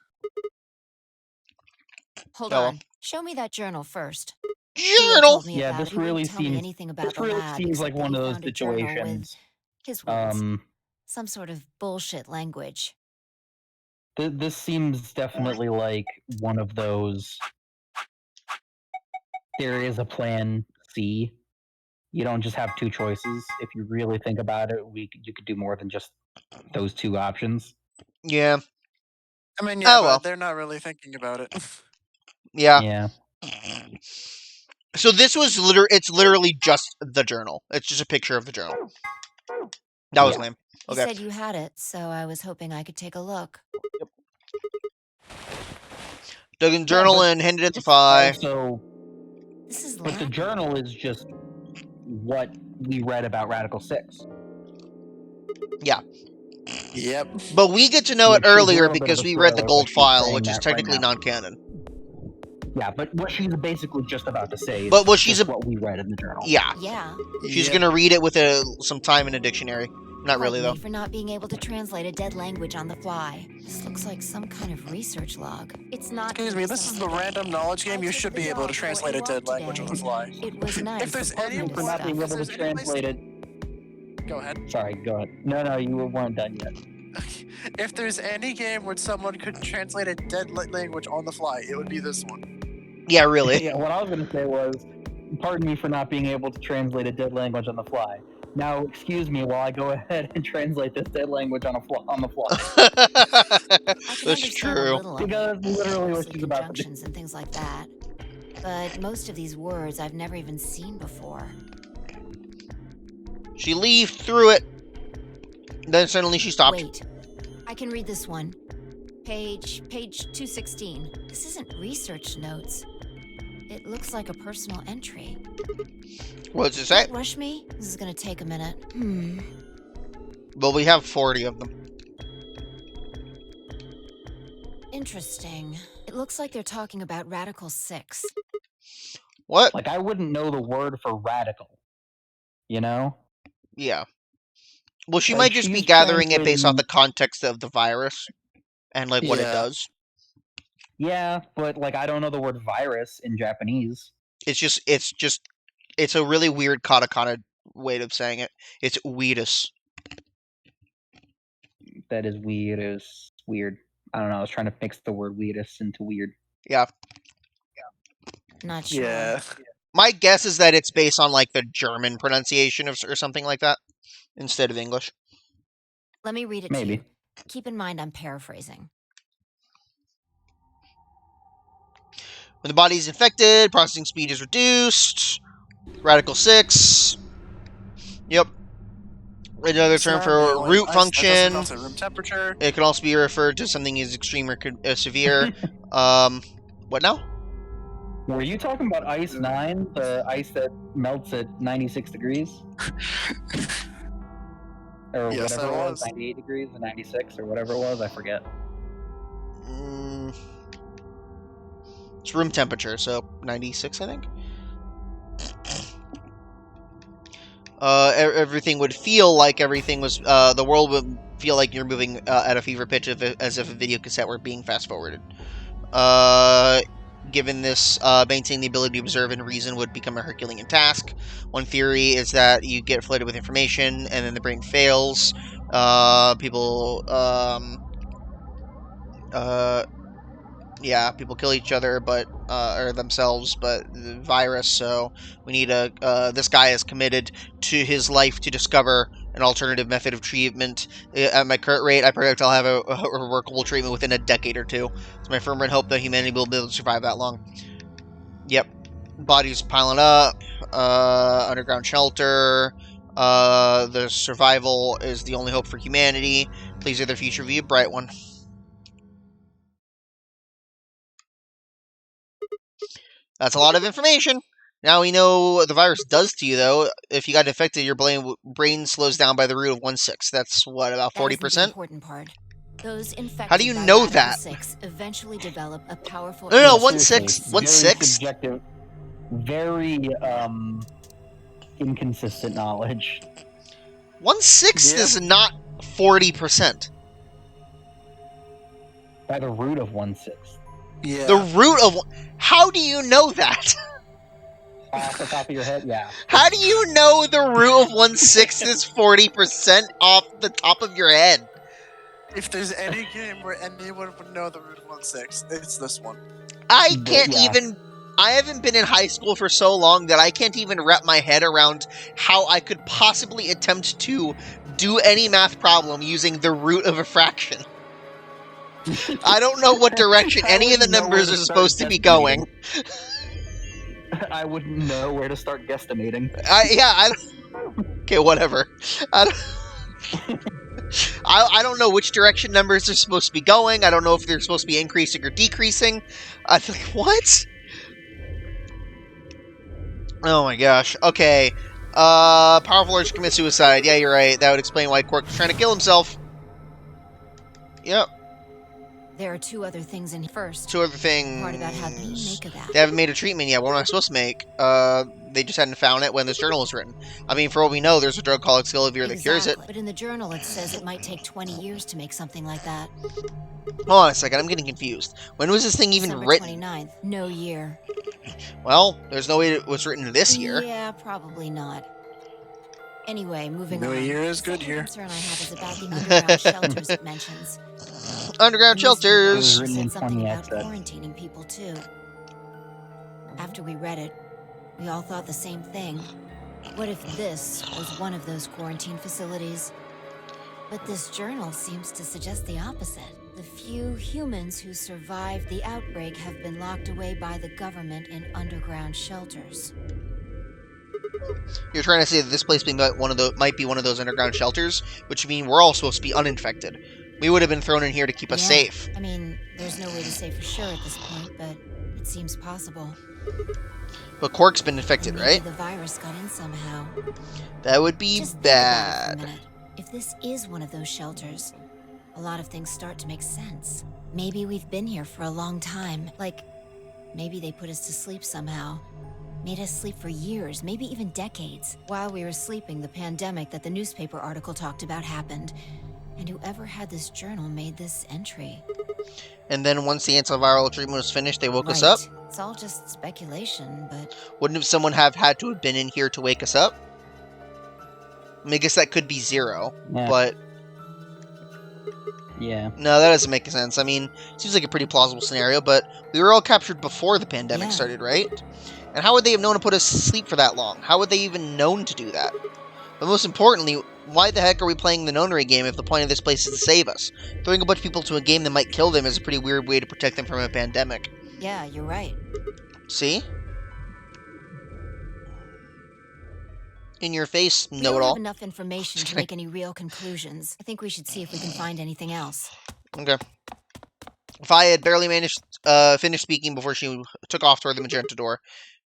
Hold Oh, well. on. Show me that journal first. Dio Journal! told me Yeah, about this it. He wouldn't really tell me seems- anything about This the really lab, seems like except that one he of those found a journal with situations. his words, some sort of bullshit language. This seems definitely like one of those. There is a plan C. You don't just have two choices. If you really think about it, you could do more than just those two options. Yeah. I mean, yeah, Oh, but well. they're not really thinking about it. Yeah. Yeah. So this was it's literally just the journal. It's just a picture of the journal. That was Yeah. lame. You Okay. said you had it, so I was hoping I could take a look. Dug in the journal but and handed it to it's Fi. Also, This is but the lab. journal is just what we read about Radical 6. Yep. But we get to know it Which is a earlier little bit because of a we read the spoiler, gold but she's file, saying which is that right technically now. non-canon. Yeah, but what she's basically just about to say is But what she's just what we read in the journal. Yeah. Yeah. She's Yep. gonna read it with some time in a dictionary. Not really, Pardon though. me for not being able to translate a dead language on the fly. This looks like some kind of research log. It's not. Excuse me, this is the random knowledge game. You should be able to translate a dead language on the fly. It was nice. If there's of all any this For not being stuff. able to If there's any place- translate it. Go ahead. Sorry, go ahead. No, you weren't done yet. If there's any game where someone could translate a dead language on the fly, it would be this one. Yeah, really. Yeah, what I was going to say was, pardon me for not being able to translate a dead language on the fly. Now, excuse me while I go ahead and translate this dead language on the fly. I can That's understand true. a little of Because it, literally what mostly she's about to do. conjunctions and things like that. But most of these words I've never even seen before. She leafed through it. Then suddenly she stopped. Wait, I can read this one. Page 216. This isn't research notes. It looks like a personal entry. What does it say? Don't rush me. This is gonna take a minute. Well, we have 40 of them. Interesting. It looks like they're talking about Radical 6. What? Like, I wouldn't know the word for radical. You know? Yeah. Well, she Like, might just be she's gathering it based off translating- the context of the virus and like what it Yeah. does. Yeah, but like, I don't know the word virus in Japanese. It's a really weird katakana way of saying it. It's weedus. That is weird. Is weird. I don't know. I was trying to mix the word weedus into weird. Yeah. Not sure. Yeah. My guess is that it's based on like the German pronunciation or something like that instead of English. Let me read it Maybe. to you. Keep in mind I'm paraphrasing. When the body is infected, processing speed is reduced. Radical 6. Yep. Another term for Slowly, root ice function. melts at room temperature. It can also be referred to something as extreme or severe. What now? Were you talking about Ice 9, the ice that melts at 96 degrees? Or Yes, whatever I it was, was. 98 degrees or 96 or whatever it was, I forget. It's room temperature, so 96, I think. Everything would feel like everything was. The world would feel like you're moving at a fever pitch, as if a video cassette were being fast forwarded. Given this, maintaining the ability to observe and reason would become a Herculean task. One theory is that you get flooded with information, and then the brain fails. People kill each other, but or themselves, but the virus. So we need this guy is committed to his life to discover an alternative method of treatment. At my current rate, I predict I'll have a workable treatment within a decade or two. It's my firm hope that humanity will be able to survive that long. Yep, bodies piling up. Underground shelter. The survival is the only hope for humanity. Please, the future be a bright one. That's a lot of information. Now we know what the virus does to you, though. If you got infected, your brain slows down by the root of 1/6. That's what, about 40%? That isn't the important part. Those infected How do you by know Radical that? 6 eventually develop a powerful. No, Seriously, 1/6. very 1/6. subjective, very inconsistent knowledge. 1/6 is not 40%. By the root of 1/6. Yeah. The root of. How do you know that? Off the top of your head, yeah. How do you know the root of 1/6 is 40% off the top of your head? If there's any game where anyone would know the root of 1/6, it's this one. I can't Yeah. even. I haven't been in high school for so long that I can't even wrap my head around how I could possibly attempt to do any math problem using the root of a fraction. I don't know what direction I any of the wouldn't know where numbers to are start supposed to be going. I wouldn't know where to start guesstimating. Okay, whatever. I don't know which direction numbers are supposed to be going. I don't know if they're supposed to be increasing or decreasing. I think, what? Oh my gosh. Okay. Powerful urge to commit suicide. Yeah, you're right. That would explain why Quark was trying to kill himself. Yep. There are two other things in here. First, Two other things. part about how do you make of that? They haven't made a treatment yet. What am I supposed to make? They just hadn't found it when this journal was written. I mean, for all we know, there's a drug called Excalibur that cures it. But in the journal, it says it might take 20 years to make something like that. Hold on a second, I'm getting confused. When was this thing even December written? 29th, no year. Well, there's no way it was written this year. Yeah, probably not. Anyway, moving New on. year is The good second year. concern I have is about the underground shelters it mentions. Underground The newspaper It was shelters. written said in something 20 about accent. quarantining people too. After we read it, we all thought the same thing. What if this was one of those quarantine facilities? But this journal seems to suggest the opposite. The few humans who survived the outbreak have been locked away by the government in underground shelters. You're trying to say that this place might be one of those underground shelters, which mean we're all supposed to be uninfected. We would have been thrown in here to keep us safe. I mean, there's no way to say for sure at this point, but it seems possible. But Quark's been infected, And maybe right? the virus got in somehow. That would be Just think about it for bad. a minute. If this is one of those shelters, a lot of things start to make sense. Maybe we've been here for a long time. Like, maybe they put us to sleep somehow. Made us sleep for years, maybe even decades. While we were sleeping, the pandemic that the newspaper article talked about happened. And whoever had this journal made this entry. And then once the antiviral treatment was finished, they woke us Right. up? It's all just speculation, but Wouldn't someone have had to have been in here to wake us up? I mean, I guess that could be Zero, Yeah. but Yeah. no, that doesn't make sense. I mean, seems like a pretty plausible scenario, but we were all captured before the pandemic Yeah. started, right? And how would they have known to put us to sleep for that long? How would they even known to do that? But most importantly, why the heck are we playing the Nonary game if the point of this place is to save us? Throwing a bunch of people to a game that might kill them is a pretty weird way to protect them from a pandemic. yeah, you're right. See? In your face, We don't know-it-all. have enough information to make any real conclusions. I think we should see if we can find anything else. Okay. If I had barely managed finished speaking before she took off toward the magenta door.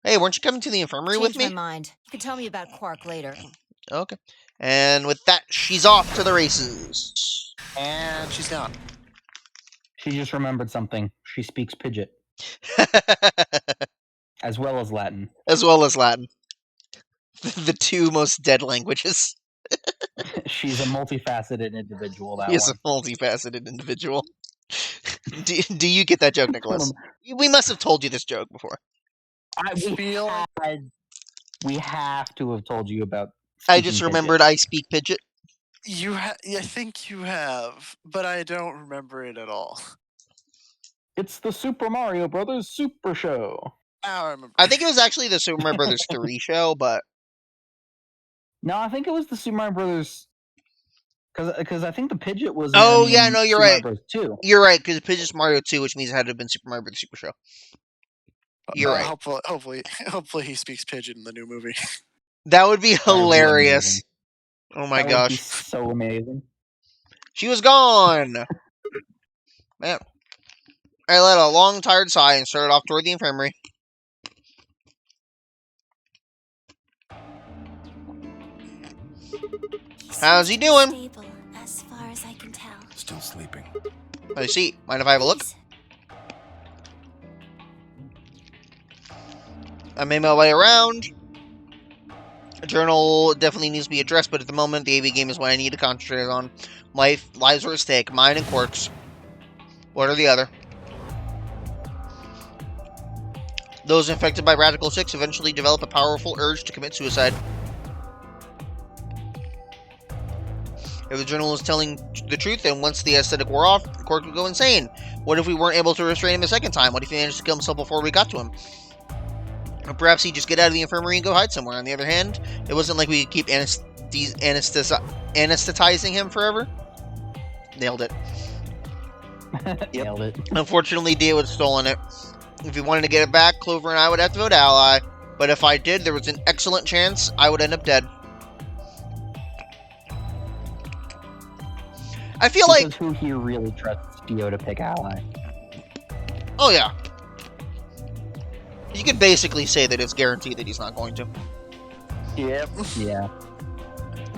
Hey, weren't you coming to the infirmary with Change me? my mind. You can tell me about Quark later. Okay. And with that, she's off to the races. And she's gone. She just remembered something. She speaks Pidgit, as well as Latin. As well as Latin. The two most dead languages. She's a multifaceted individual, that He is a one. multifaceted individual. Do you get that joke, Nicholas? We must have told you this joke before. We have to have told you about I just speaking remembered I speak Pidgit. I think you have, but I don't remember it at all. It's the Super Mario Brothers Super Show. I remember. I think it was actually the Super Mario Brothers 3 show, but No, I think it was the Super Mario Brothers. Because I think the Pidgeot was. Oh, in yeah, no, you're Super right. Mario Bros. 2. You're right, because Pidgeot's Mario 2, which means it had to have been Super Mario Brothers Super Show. You're right. Hopefully he speaks Pigeon in the new movie. That would be That would be hilarious. amazing. Oh my That would be gosh. so amazing. She was gone! Man. I let a long, tired sigh and started off toward the infirmary. How's he doing? Stable, as far as I can tell. Still sleeping. I see. Mind if I have a look? I made my way around. A journal definitely needs to be addressed, but at the moment, the AV game is what I need to concentrate on. Lives are at stake. Mine and Quark's. What are the other? Those infected by Radical 6 eventually develop a powerful urge to commit suicide. If the journal is telling the truth, then once the aesthetic wore off, Quark would go insane. What if we weren't able to restrain him a second time? What if he managed to kill himself before we got to him? Or perhaps he'd just get out of the infirmary and go hide somewhere. On the other hand, it wasn't like we could keep anesthetizing him forever. Nailed it. Nailed it. Unfortunately, Dio would have stolen it. If he wanted to get it back, Clover and I would have to vote ally. But if I did, there was an excellent chance I would end up dead. I feel Because like... who here really trusts Dio to pick ally? Oh, yeah. You could basically say that it's guaranteed that he's not going to. Yep. Yeah.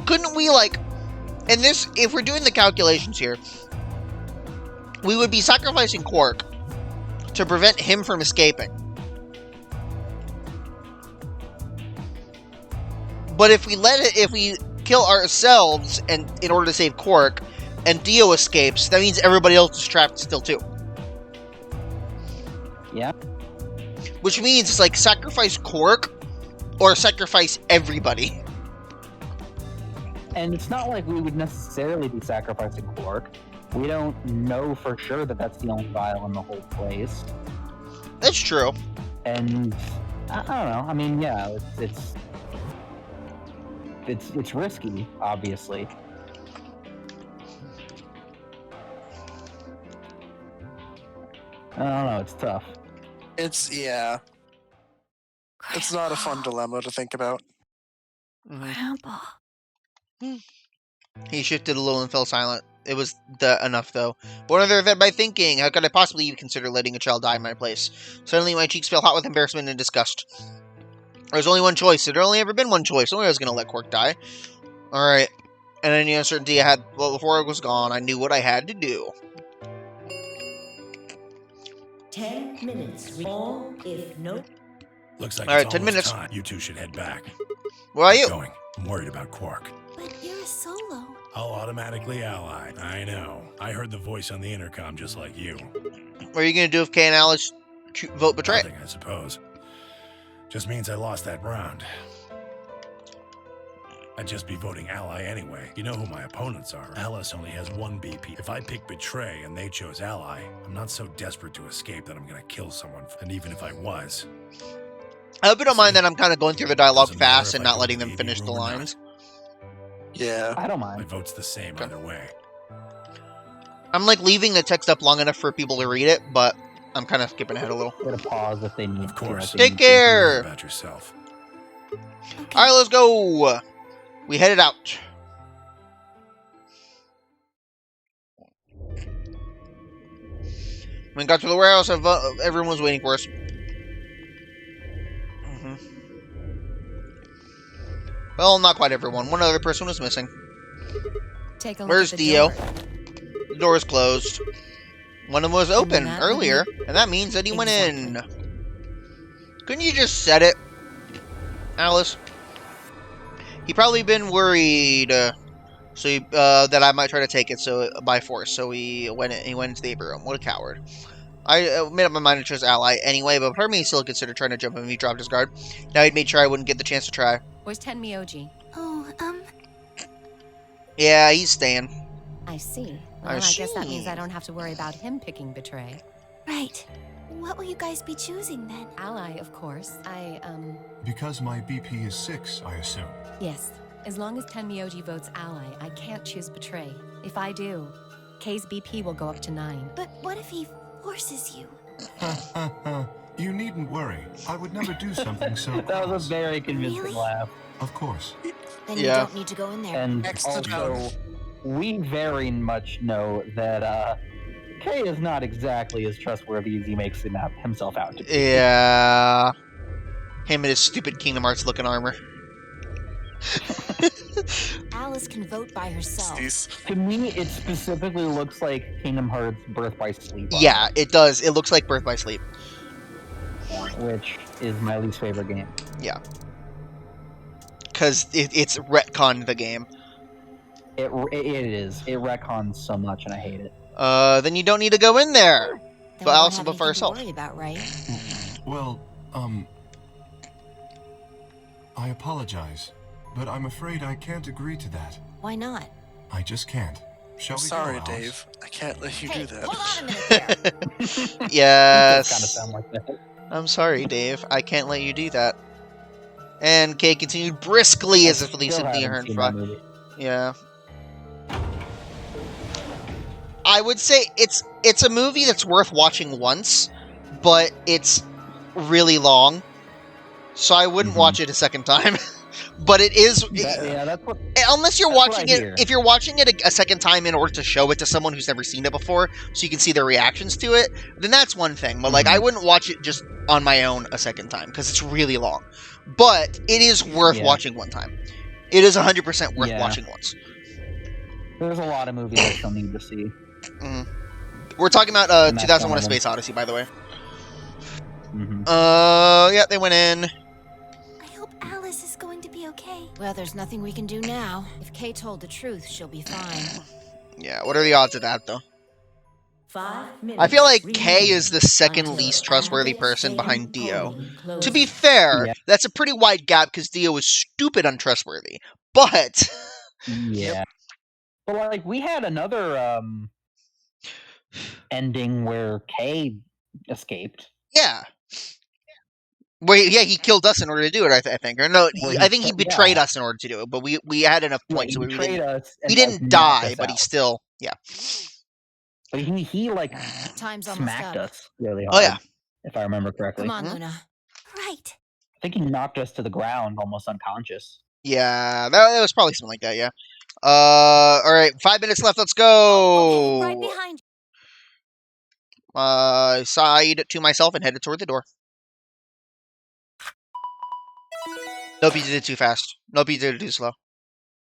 Couldn't we, like... And this, if we're doing the calculations here, we would be sacrificing Quark to prevent him from escaping. But if we kill ourselves and in order to save Quark, and Dio escapes, that means everybody else is trapped still too. Yeah. Which means it's like sacrifice Quark or sacrifice everybody. And it's not like we would necessarily be sacrificing Quark. We don't know for sure that that's the only vial in the whole place. That's true. And I don't know. I mean, yeah, it's risky, obviously. I don't know. It's tough. It's not a fun dilemma to think about. Grandpa. He shifted a little and fell silent. It was enough, though. Born of their event by thinking, how could I possibly even consider letting a child die in my place? Suddenly, my cheeks felt hot with embarrassment and disgust. There was only one choice. There had only ever been one choice. Only I was going to let Quark die. Alright. And any uncertainty I had, well, before I was gone, I knew what I had to do. 10 minutes. All if no. Looks like All right, it's 10 almost minutes. time. You two should head back. Where are Get you? going. I'm worried about Quark. But you're a solo. I'll automatically ally. I know. I heard the voice on the intercom just like you. What are you going to do if Kay and Alice vote betray? Nothing, I suppose. Just means I lost that round. I'd just be voting ally anyway. You know who my opponents are. Alice only has one BP. If I pick betray and they chose ally, I'm not so desperate to escape that I'm gonna kill someone. And even if I was... I hope you don't mind that I'm kind of going through the dialogue Doesn't matter fast if and I not go letting with them the finish the room or not. lines. Yeah. I don't My mind. vote's the same either way. I'm like leaving the text up long enough for people to read it, but I'm kind of skipping ahead a little. Get a pause if they need Of course. to. If they Take need to. care! Worry about yourself. Okay. Alright, let's go! We headed out. When we got to the warehouse, everyone was waiting for us. Well, not quite everyone. One other person was missing. Take a look Where's at the Dio? door. The door is closed. One of them was open that earlier, and that means that he went in. Couldn't you just set it, Alice? He probably been worried, that I might try to take it by force. So he went into the room. What a coward! I made up my mind to choose ally anyway, but part of me still considered trying to jump him if he dropped his guard. Now he'd made sure I wouldn't get the chance to try. Where's Tenmyoji? Oh, Yeah, he's staying. I see. Well, I I guess that see. means I don't have to worry about him picking betray. right. What will you guys be choosing then? Ally, of course. Because my BP is 6, I assume. Yes. As long as Tenmyoji votes ally, I can't choose betray. If I do, K's BP will go up to 9. But what if he forces you? You needn't worry. I would never do something so That was a close. very convincing Really? laugh. Of course. Then Yeah. you don't need to go in there. And Extra also, we very much know that Kay is not exactly as trustworthy as he makes himself out to be. Yeah. Him and his stupid Kingdom Hearts looking armor. Alice can vote by herself. These- To me, it specifically looks like Kingdom Hearts Birth by Sleep. Yeah, it does. It looks like Birth by Sleep. Which is my least favorite game. Yeah. Because it's retconned the game. It is. It retcons so much, and I hate it. Then you don't need to go in there. Then But we don't also have but for anything to herself. worry about, right? Well, I apologize, but I'm afraid I can't agree to that. Why not? I just can't. Shall we Sorry, go, Alice? Dave. I can't let you Hey, do that. hold on a minute there. It Yes. kind of sound like that. I'm sorry, Dave. I can't let you do that. And Kay continued briskly as if releasing Still the haven't her seen that movie. Yeah. I would say it's a movie that's worth watching once, but it's really long, so I wouldn't watch it a second time. But it is That's what. unless you're that's what watching I it. hear. If you're watching it a second time in order to show it to someone who's never seen it before, so you can see their reactions to it, then that's one thing. But like, I wouldn't watch it just on my own a second time because it's really long. But it is worth watching one time. It is 100% worth watching once. There's a lot of movies I still need to see. We're talking about And that's 2001: one A of them. Space Odyssey, by the way. Mhm. Yeah, they went in. I hope Alice is going to be okay. Well, there's nothing we can do now. If Kay told the truth, she'll be fine. Yeah, what are the odds of that, though? 5 minutes. I feel like remaining Kay is the second until least trustworthy active person behind sailing Dio. polling To closes. be fair, Yeah. that's a pretty wide gap because Dio is stupid untrustworthy. But Yeah. But like we had another ending where Kay escaped. Yeah. Wait, yeah, he killed us in order to do it. I think, or no, I think he betrayed us in order to do it. But we had enough points, he so we betrayed didn't. us. And, We like, didn't knocked die, us but he out. still, yeah. But he like Time's almost smacked up. us really hard. Oh yeah. If I remember correctly. Come on, Luna. Right. I think he knocked us to the ground, almost unconscious. Yeah, that was probably something like that. Yeah. All right, 5 minutes left. Let's go. Okay, right behind Sighed to myself and headed toward the door. Nope, you did it too fast. Nope, you did it too slow.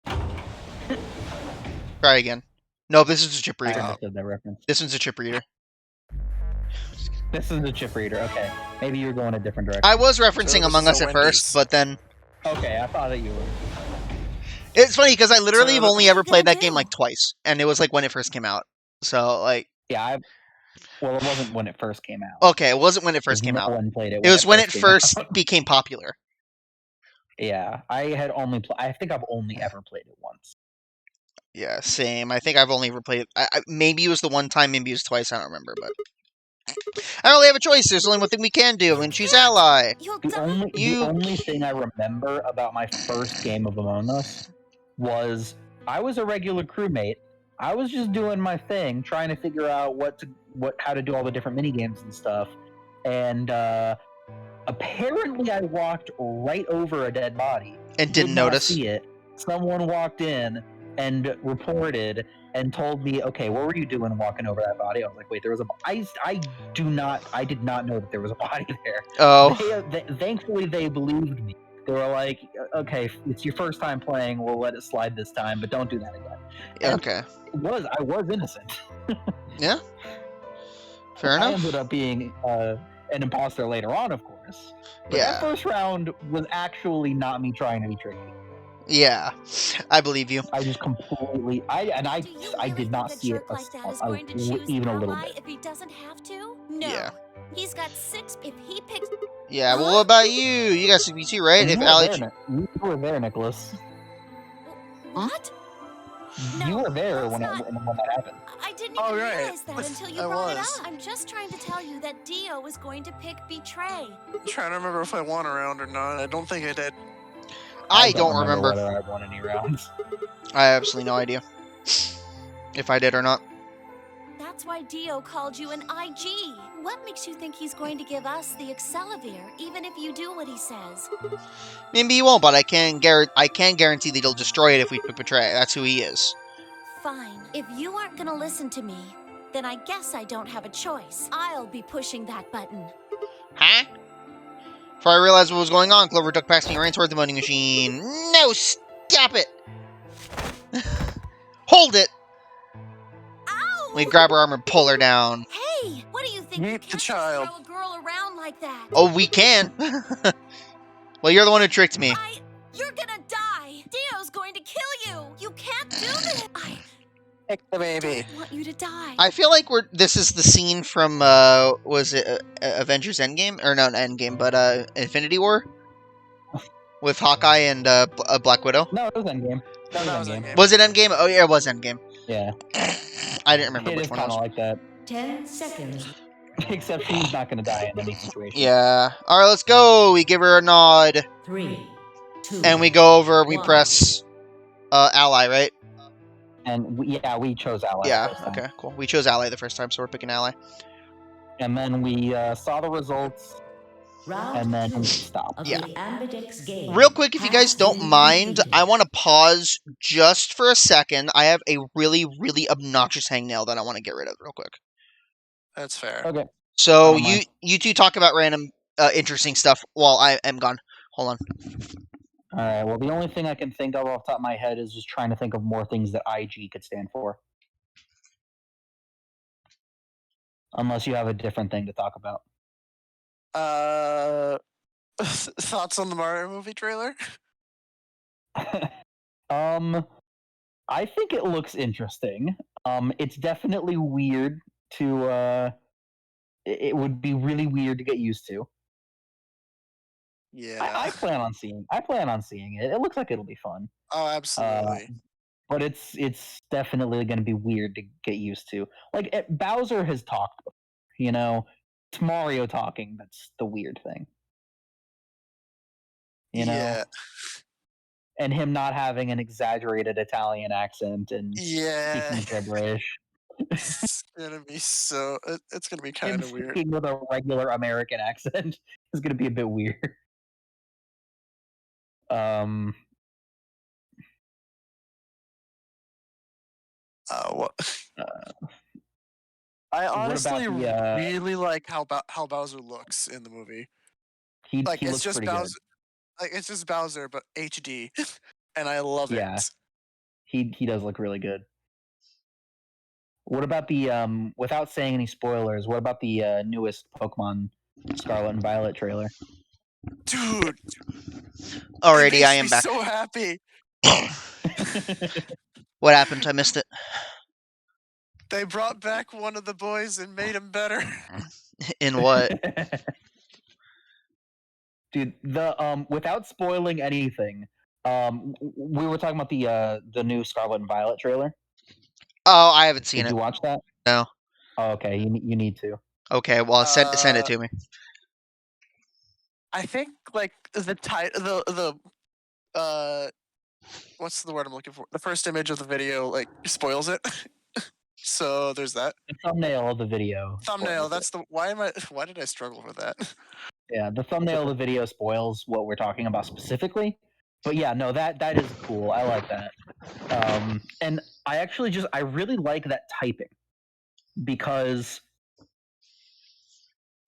Try again. Nope, this is a chip I reader. understood that reference. This one's a chip reader. This is a chip reader. Okay, maybe you're going a different direction. I was referencing So this Among is Us a at Wendy's. first, but then Okay, I thought that you were. it's funny because I literally have So- only ever What are you played gonna that game do? like twice, and it was like when it first came out. So like, Yeah, well, it wasn't when it first came out. okay, it wasn't when it first came no out. one played it. It was when it came first out. became popular. Yeah, I had only. I think I've only ever played it once. Yeah, same. I think I've only ever played it. Maybe it was the one time, maybe it was twice. I don't remember, but I don't really have a choice. There's only one thing we can do, and choose ally. You'll The die. only thing I remember about my first game of Among Us was I was a regular crewmate. I was just doing my thing, trying to figure out how to do all the different mini games and stuff. And apparently, I walked right over a dead body And did didn't not notice. see it. Someone walked in and reported and told me, "Okay, what were you doing walking over that body?" I was like, "Wait, there was a." I did not know that there was a body there. Oh, Thankfully, they believed me. They were like, "Okay, it's your first time playing. We'll let it slide this time, but don't do that again." And okay. I was innocent. Yeah. Fair I enough. ended up being an imposter later on, of course. But Yeah. that first round was actually not me trying to be tricky. Yeah, I believe you. I just completely. I Do you I really did not think a see it jerk like that is going to choose even a little ally bit. if he doesn't have to? No. Yeah. He's got 6. If he picks, Yeah. Well, what about you? You got CB2, right? If You Ally, were there, Nicholas. what? You No, were there that's when not- when that happened. I didn't Oh, even right. realize that until you I brought it was. up. I'm just trying to tell you that Dio was going to pick Betray. I'm trying to remember if I won a round or not. I don't think I did. I don't remember. whether I won any rounds. I have absolutely no idea if I did or not. That's why Dio called you an IG. What makes you think he's going to give us the Excelavir, even if you do what he says? Maybe he won't, but I can guarantee that he'll destroy it if we pick Betray. That's who he is. Fine. If you aren't gonna listen to me, then I guess I don't have a choice. I'll be pushing that button. Huh? Before I realized what was going on, Clover ducked past me and ran toward the voting machine. No, stop it! Hold it! Ow! We grab her arm and pull her down. Hey, what do you think? You Meet the can't just child. throw a girl around like that. Oh, we can. Well, you're the one who tricked me. You're gonna die. Dio's going to kill you. You can't do this. I Pick the baby. don't want you to die. I feel like this is the scene from was it Avengers Endgame or not Endgame, but Infinity War with Hawkeye and Black Widow. No, it was Endgame. That was Endgame. Was it Endgame? Oh yeah, it was Endgame. Yeah, I didn't remember it which is one it kind of was. like that. 10 seconds. Except she's not going to die in any situation. Yeah. All right, let's go. We give her a nod, 3, 2, and we go over. We One. press ally, right? And we chose Ally. Yeah. the first time. Okay. Cool. We chose ally the first time, so we're picking ally. And then we saw the results, round and then 2 stopped. of Yeah. the Ambidex game. Real quick, if you guys has don't been mind, completed. I want to pause just for a second. I have a really, really obnoxious hangnail that I want to get rid of real quick. That's fair. Okay. So don't mind. you two talk about random interesting stuff while I am gone. Hold on. All right. Well, the only thing I can think of off the top of my head is just trying to think of more things that IG could stand for. Unless you have a different thing to talk about. Thoughts on the Mario movie trailer? I think it looks interesting. It's definitely weird to. It would be really weird to get used to. Yeah. I plan on seeing. I plan on seeing it. It looks like it'll be fun. Oh, absolutely. but it's definitely going to be weird to get used to. Like Bowser has talked before, you know. It's Mario talking that's the weird thing. You know? Yeah. And him not having an exaggerated Italian accent and Yeah. speaking gibberish. It's gonna be it's gonna be Him kind of weird. speaking with a regular American accent is going to be a bit weird. What? I What about honestly the? really like how Bowser looks in the movie. He Like it's looks just pretty Bowser, good. like it's just Bowser but HD, and I love Yeah, it. he does look really good. What about the without saying any spoilers? What about the newest Pokemon Scarlet and Violet trailer? Dude, Alrighty, it I makes am me back. so happy. What happened? I missed it. They brought back one of the boys and made him better. In what? Dude, the without spoiling anything, we were talking about the new Scarlet and Violet trailer. Oh, I haven't seen Did it. you watch that? No. Oh, okay, you need to. Okay, well, send it to me. I think like the what's the word I'm looking for? The first image of the video like spoils it. So there's that. The thumbnail of the video. Thumbnail. spoils That's it. the why did I struggle with that? Yeah, the thumbnail of the video spoils what we're talking about specifically. But yeah, no, that is cool. I like that. And I really like that typing because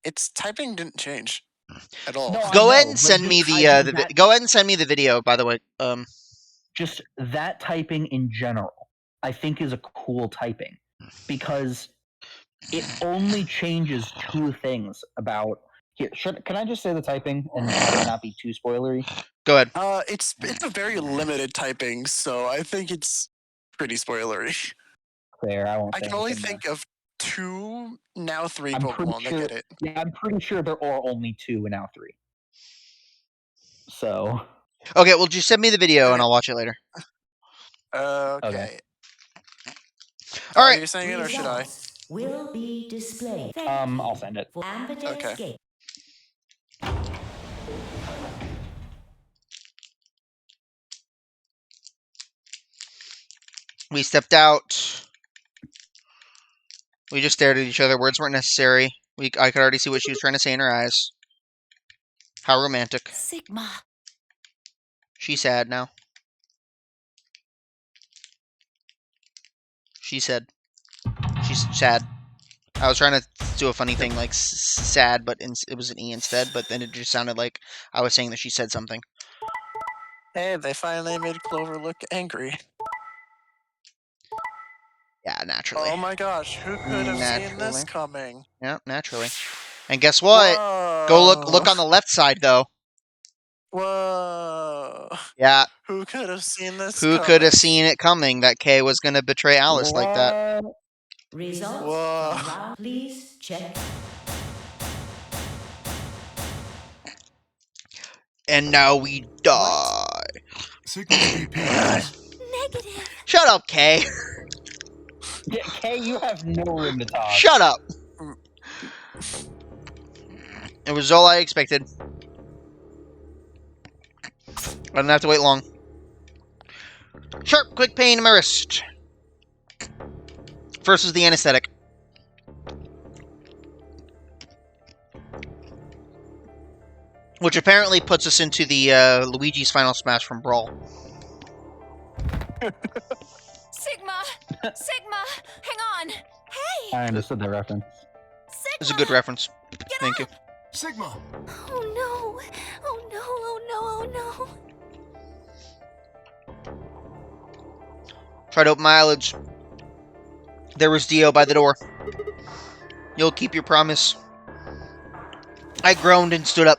Its typing didn't change at all. No, I Go ahead know, and but send me just the go ahead and send me the video. By the way, just that typing in general, I think is a cool typing because it only changes two things about here. Can I just say the typing and have it not be too spoilery? Go ahead. It's a very limited typing, so I think it's pretty spoilery. Fair, I won't. I can only think of 2, now 3 Pokemon that get it. Yeah, I'm pretty sure there are only 2 and now 3. So. Okay, well, just send me the video and I'll watch it later. Okay. All right. Are you saying it or should I? Will be displayed. I'll send it. Okay. We stepped out. We just stared at each other. Words weren't necessary. I could already see what she was trying to say in her eyes. How romantic. Sigma. She's sad now. She said. She's sad. I was trying to do a funny thing like sad, but it was an E instead, but then it just sounded like I was saying that she said something. Hey, they finally made Clover look angry. Yeah, naturally. Oh my gosh, who could have seen this coming? Yeah, naturally. And guess what? Whoa. Go look on the left side, though. Whoa. Yeah. Who could have seen this Who could have seen it coming that Kay was going to betray Alice like that? Results. Whoa. Please check. And now we die. Sigma's BP is... Negative. Shut up, Kay. Yeah, Kay, you have no room to talk. Shut up. It was all I expected. I didn't have to wait long. Sharp, quick pain in my wrist. First was the anesthetic. Which apparently puts us into the Luigi's Final Smash from Brawl. Sigma! Sigma! Hang on! Hey! I understood the reference. Sigma! It's a good reference. Thank you. Sigma! Oh no! Oh no! Oh no! Oh no! Try to open my eyelids. There was Dio by the door. You'll keep your promise. I groaned and stood up.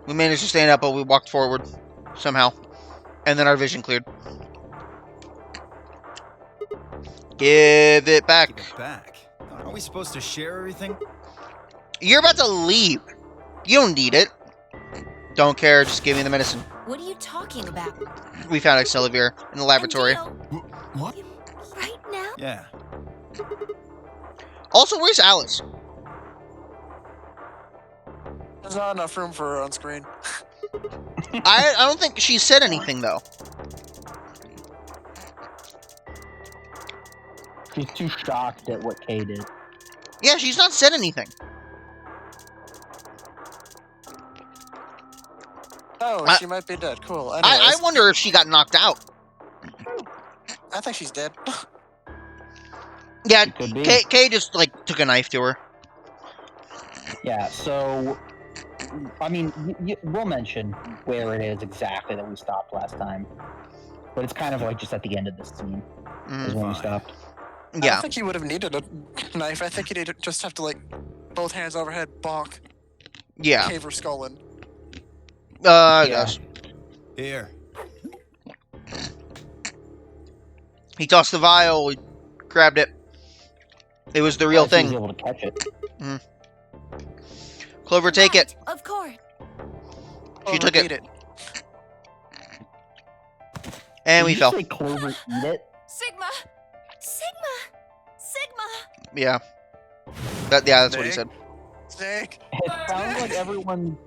We managed to stand up, but we walked forward. Somehow. And then our vision cleared. Give it back. Give it back? Aren't we supposed to share everything? You're about to leave. You don't need it. Don't care, just give me the medicine. What are you talking about? We found Excelivir in the laboratory. What? Right now? Yeah. Also, where's Alice? There's not enough room for her on screen. I don't think she said anything, though. She's too shocked at what Kay did. Yeah, she's not said anything. Oh, she might be dead. Cool. I Anyways, wonder if she got knocked out. I think she's dead. Yeah, She could be. Kay just, like, took a knife to her. Yeah, so, I mean, we'll mention where it is exactly that we stopped last time. But it's kind of like just at the end of this scene is when we stopped. I Yeah. don't think he would have needed a knife. I think he'd just have to, like, both hands overhead, bonk, Yeah. cave her skull in. Yes. Here. He tossed the vial, we grabbed it. It was the real Plus, he thing. was able to catch it. Clover, take it. Right, of course. She Oh, took eat it. And we Did you fell. say Clover eat it? Sigma! Sigma! Sigma! Yeah. That's what he Snake? said. Snake. It sounds like everyone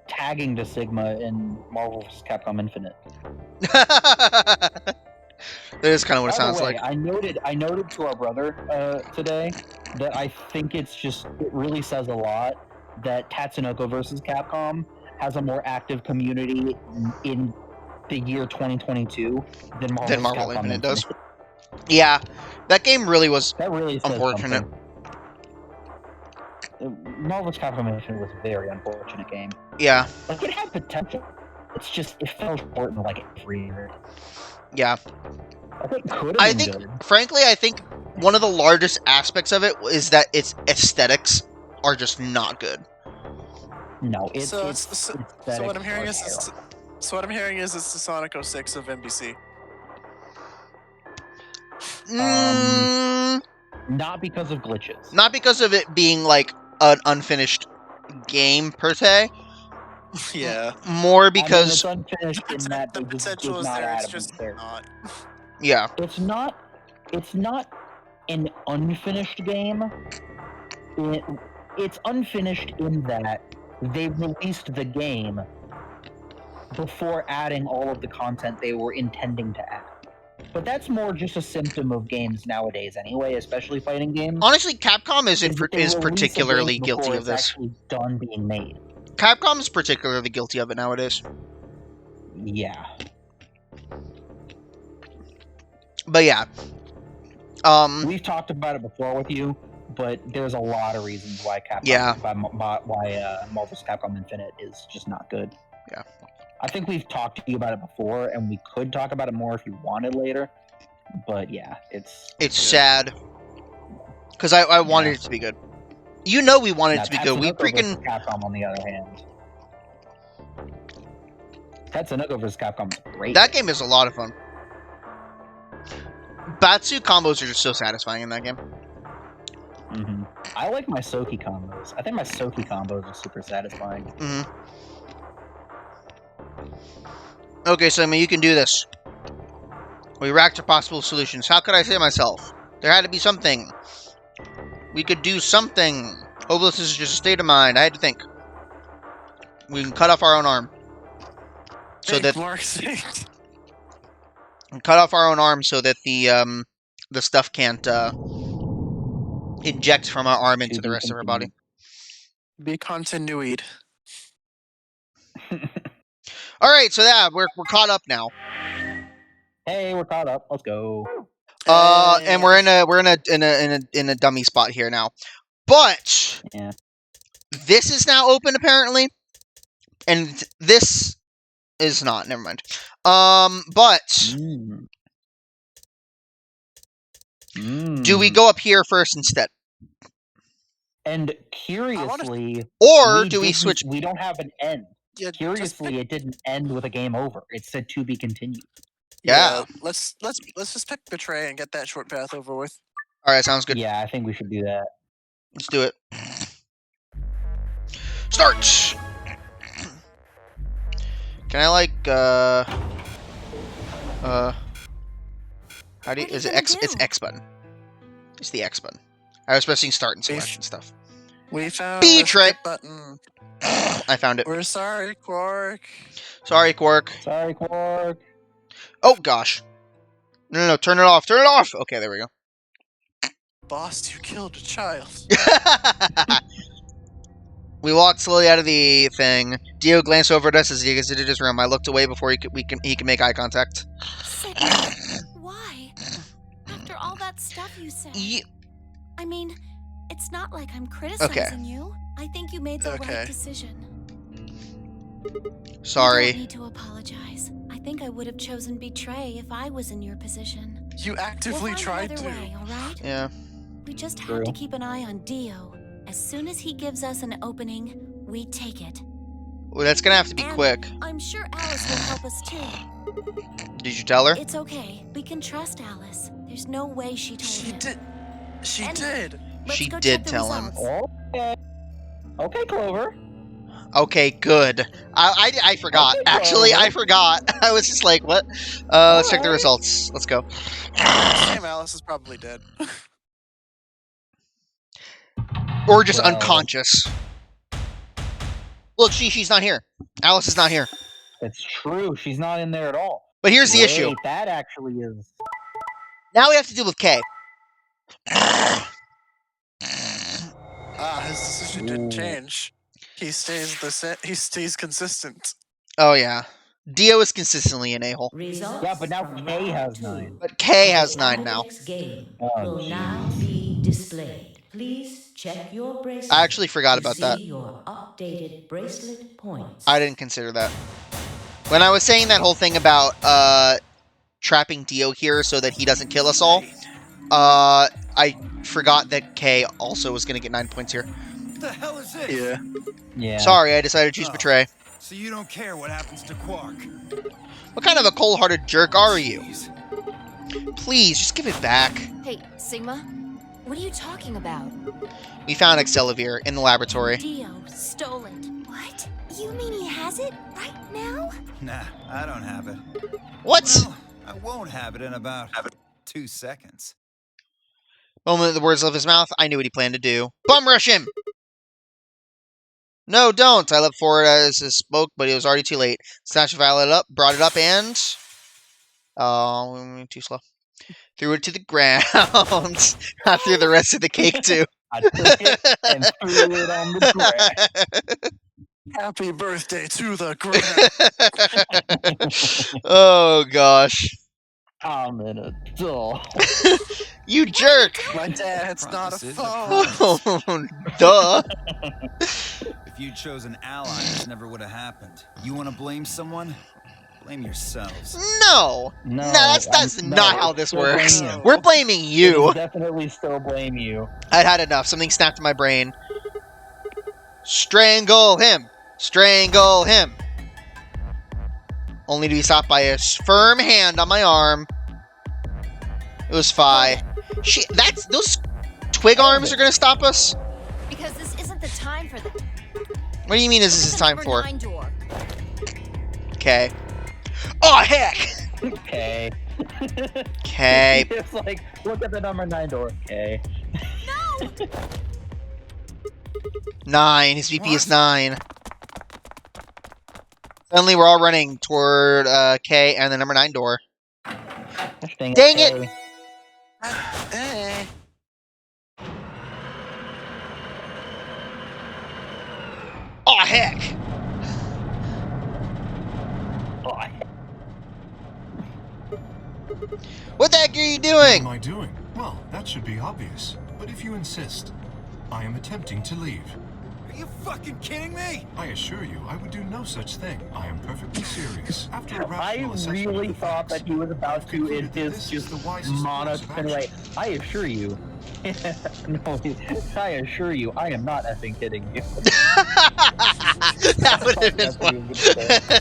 tagging to Sigma in Marvel vs. Capcom Infinite. That is kind of what it By the sounds way, like. I noted to our brother today that I think it really says a lot that Tatsunoko vs. Capcom has a more active community in the year 2022 than Marvel, Than Marvel Capcom Infinite does. Yeah. That game really was That really says unfortunate. something. Marvel vs. Capcom Infinite was a very unfortunate game. Yeah. Like, it had potential. It's just, it fell short in like every year. Yeah. I think it could I have been think, good. frankly, I think one of the largest aspects of it is that its aesthetics are just not good. No, So aesthetics what I'm hearing are is terrible. it's the Sonic 06 of NBC. Not because of glitches. Not because of it being like an unfinished game per se. Yeah. More because I mean, it's unfinished in that The they just potential did is not there. It's add just a character. not. yeah. It's not an unfinished game. It's unfinished in that they released the game before adding all of the content they were intending to add. But that's more just a symptom of games nowadays anyway, especially fighting games. Honestly, Capcom is that they is release a particularly game guilty before of it's this. actually done being made. Capcom is particularly guilty of it nowadays. Yeah. But yeah. We've talked about it before with you, but there's a lot of reasons why Marvel vs. Capcom Infinite is just not good. Yeah. I think we've talked to you about it before, and we could talk about it more if you wanted later. But yeah, it's sad. Because I wanted it to be good. You know we wanted it to be good. We Tatsunoko freaking... vs. Capcom, on the other hand. Tatsunoko vs. Capcom is great. That game is a lot of fun. Batsu combos are just so satisfying in that game. Mm-hmm. I like my Soki combos. I think my Soki combos are super satisfying. Mm-hmm. Okay, so I mean, you can do this. We racked our possible solutions. How could I say myself? There had to be something. We could do something. Hopelessness is just a state of mind. I had to think. We can cut off our own arm. So that cut off our own arm so that the stuff can't inject from our arm into the rest of our body. Be continued. All right, so yeah, we're caught up now. Hey, we're caught up. Let's go. And we're in a dummy spot here now. But yeah. This is now open apparently, and this is not. Never mind. But do we go up here first instead? And curiously, or do we switch? We don't have an end. Yeah, curiously, it didn't end with a game over. It said to be continued. Yeah. Let's just pick Betray and get that short path over with. All right, sounds good. Yeah, I think we should do that. Let's do it. Start. Can I like how do you, What are is you it gonna X? do? It's X button. It's the X button. I was pressing start and select and stuff. We found B the trick. skip button. I found it. We're sorry, Quark. Sorry, Quark. Sorry, Quark. Oh gosh. No, turn it off. Turn it off. Okay, there we go. Boss, you killed a child. We walked slowly out of the thing. Dio glanced over at us as he exited his room. I looked away before he could make eye contact. Why? After all that stuff you said. Ye- I mean, it's not like I'm criticizing Okay. you. I think you made the right decision. Sorry. You don't need to apologize. I think I would have chosen betray if I was in your position. You actively We'll find tried another to. way, all right? Yeah. We just True. have to keep an eye on Dio. As soon as he gives us an opening, we take it. Well, that's gonna have to be And quick. I'm sure Alice will help us too. Did you tell her? It's okay. We can trust Alice. There's no way she told She him. did. She And did. let's She go did check the tell him. results. Okay. Okay, Clover. Okay, good. I forgot. Okay, Actually, I Clover. forgot. I was just like, what? Let's check the Alright. results. Let's go. Sam Alice is probably dead. Or just Well- unconscious. Look, she's not here. Alice is not here. It's true. She's not in there at all. But here's the Wait, issue. That actually is. Now we have to deal with Kay. His decision didn't Ooh. change. He stays he stays consistent. Oh yeah. Dio is consistently an a-hole. Results Yeah, but now from Kay round has 2 9. But Kay of has the 9 now. Athletics game Oh, will now be displayed. Please check your bracelet. I actually forgot to about see that. your updated bracelet points. I didn't consider that. When I was saying that whole thing about trapping Dio here so that he doesn't kill us all, I forgot that Kay also was going to get 9 points here. What the hell is this? Yeah. Yeah. Sorry, I decided to choose Oh. Betray. So you don't care what happens to Quark? What kind of a cold-hearted jerk are you? Jeez. Please, just give it back. Hey, Sigma, what are you talking about? We found Excelivir in the laboratory. Dio stole it. What? You mean he has it right now? Nah, I don't have it. What? Well, I won't have it in about 2 seconds. Moment of the words left his mouth, I knew what he planned to do. Bum rush him! No, don't! I leapt forward as he spoke, but it was already too late. Snatched Violet up, brought it up, and... Oh, too slow. Threw it to the ground. I threw the rest of the cake, too. I took it and threw it on the ground. Happy birthday to the ground. Oh, gosh. I'm an adult. You jerk! My dad's not a Promises, phone. Oh, duh. If you'd chosen Ally, this never would have happened. You want to blame someone? Blame yourselves. No! No, That's no, not how it's this still works. blame you. We're blaming It you. is definitely still blame you. I'd had enough. Something snapped in my brain. Strangle him! Strangle him! Only to be stopped by a firm hand on my arm. It was Fi. Those twig arms are gonna stop us? Because this isn't the time for that. What do you mean this is time Number for? 9 door. Okay. Oh, heck! Okay. Okay. It's like, look at the number 9 door. Okay. No! 9. His VP is 9. Suddenly we're all running toward K and the number 9 door. Dang it! okay. Eh. Oh, heck! Oh, What the heck are you What doing? am I doing? Well, that should be obvious. But if you insist, I am attempting to leave. Are you fucking kidding me? I assure you, I would do no such thing. I am perfectly serious. After a I rational assessment really of the thought facts, that he was about to, in concluded that his this is just the wisest course of monotone way. action. I assure you. No, I assure you, I am not effing kidding you. That would have been That's what he fun. was gonna say.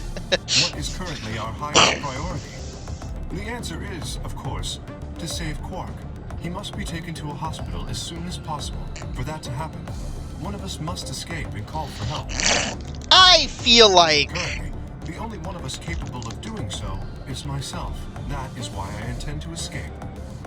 What is currently our highest priority? The answer is, of course, to save Quark. He must be taken to a hospital as soon as possible. For that to happen, one of us must escape and call for help. I feel like Currently, The only one of us capable of doing so is myself. That is why I intend to escape.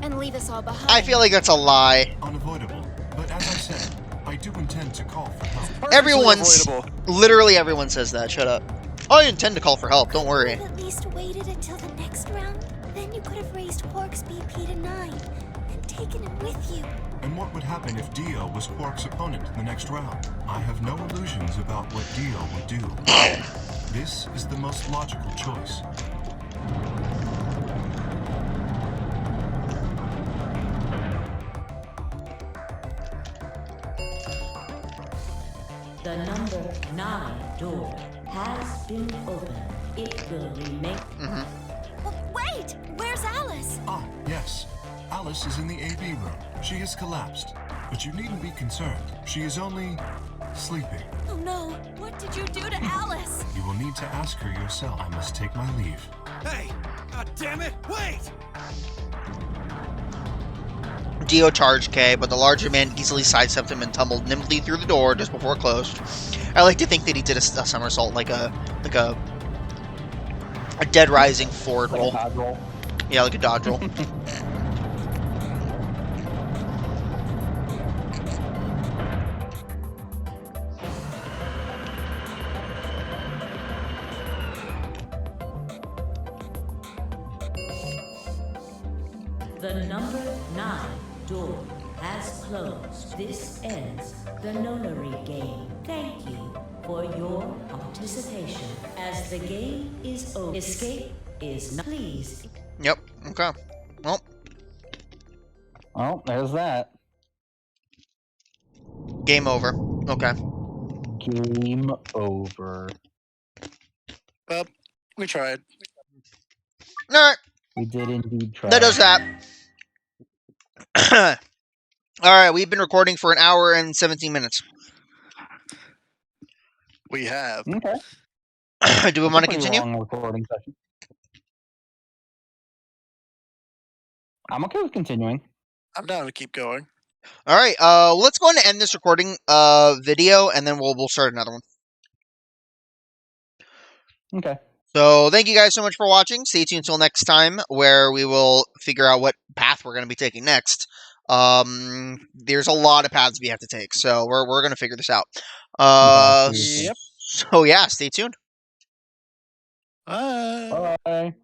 And leave us all behind. I feel like that's a lie. Unavoidable. But as I said, I do intend to call for help. Everyone's avoidable. literally everyone says that. Shut up. I intend to call for help. Don't worry. Could have at least waited until the next round. Then you could have raised Quark's BP to 9 and taken him with you. And what would happen if Dio was Quark's opponent in the next round? I have no illusions about what Dio would do. This is the most logical choice. The number 9 door has been opened. It will remain. Wait! Where's Alice? Ah, yes. Alice is in the AB room. She has collapsed. But you needn't be concerned. She is only sleeping. Oh no! What did you do to Alice? You will need to ask her yourself. I must take my leave. Hey! God damn it! Wait! Dio charged K, but the larger man easily sidestepped him and tumbled nimbly through the door just before it closed. I like to think that he did a somersault, like a Dead Rising forward roll. Like a dodge roll. Yeah, like a dodge roll. The number 9 door has closed. This ends the nonary game. Thank you for your participation. As the game is over, escape is not. Please. Yep. Okay. Well, Oh, there's that. game over. Okay. Game over. Well, we tried. All right. We did indeed try. That does that. All right. We've been recording for an hour and 17 minutes. We have. Okay. Do we want to continue? Long recording session. I'm okay with continuing. I'm down to keep going. All right. Let's go ahead and end this recording video, and then we'll start another one. Okay. So thank you guys so much for watching. Stay tuned until next time, where we will figure out what path we're going to be taking next. There's a lot of paths we have to take, so we're going to figure this out. Yep. So yeah, stay tuned. Bye. Bye.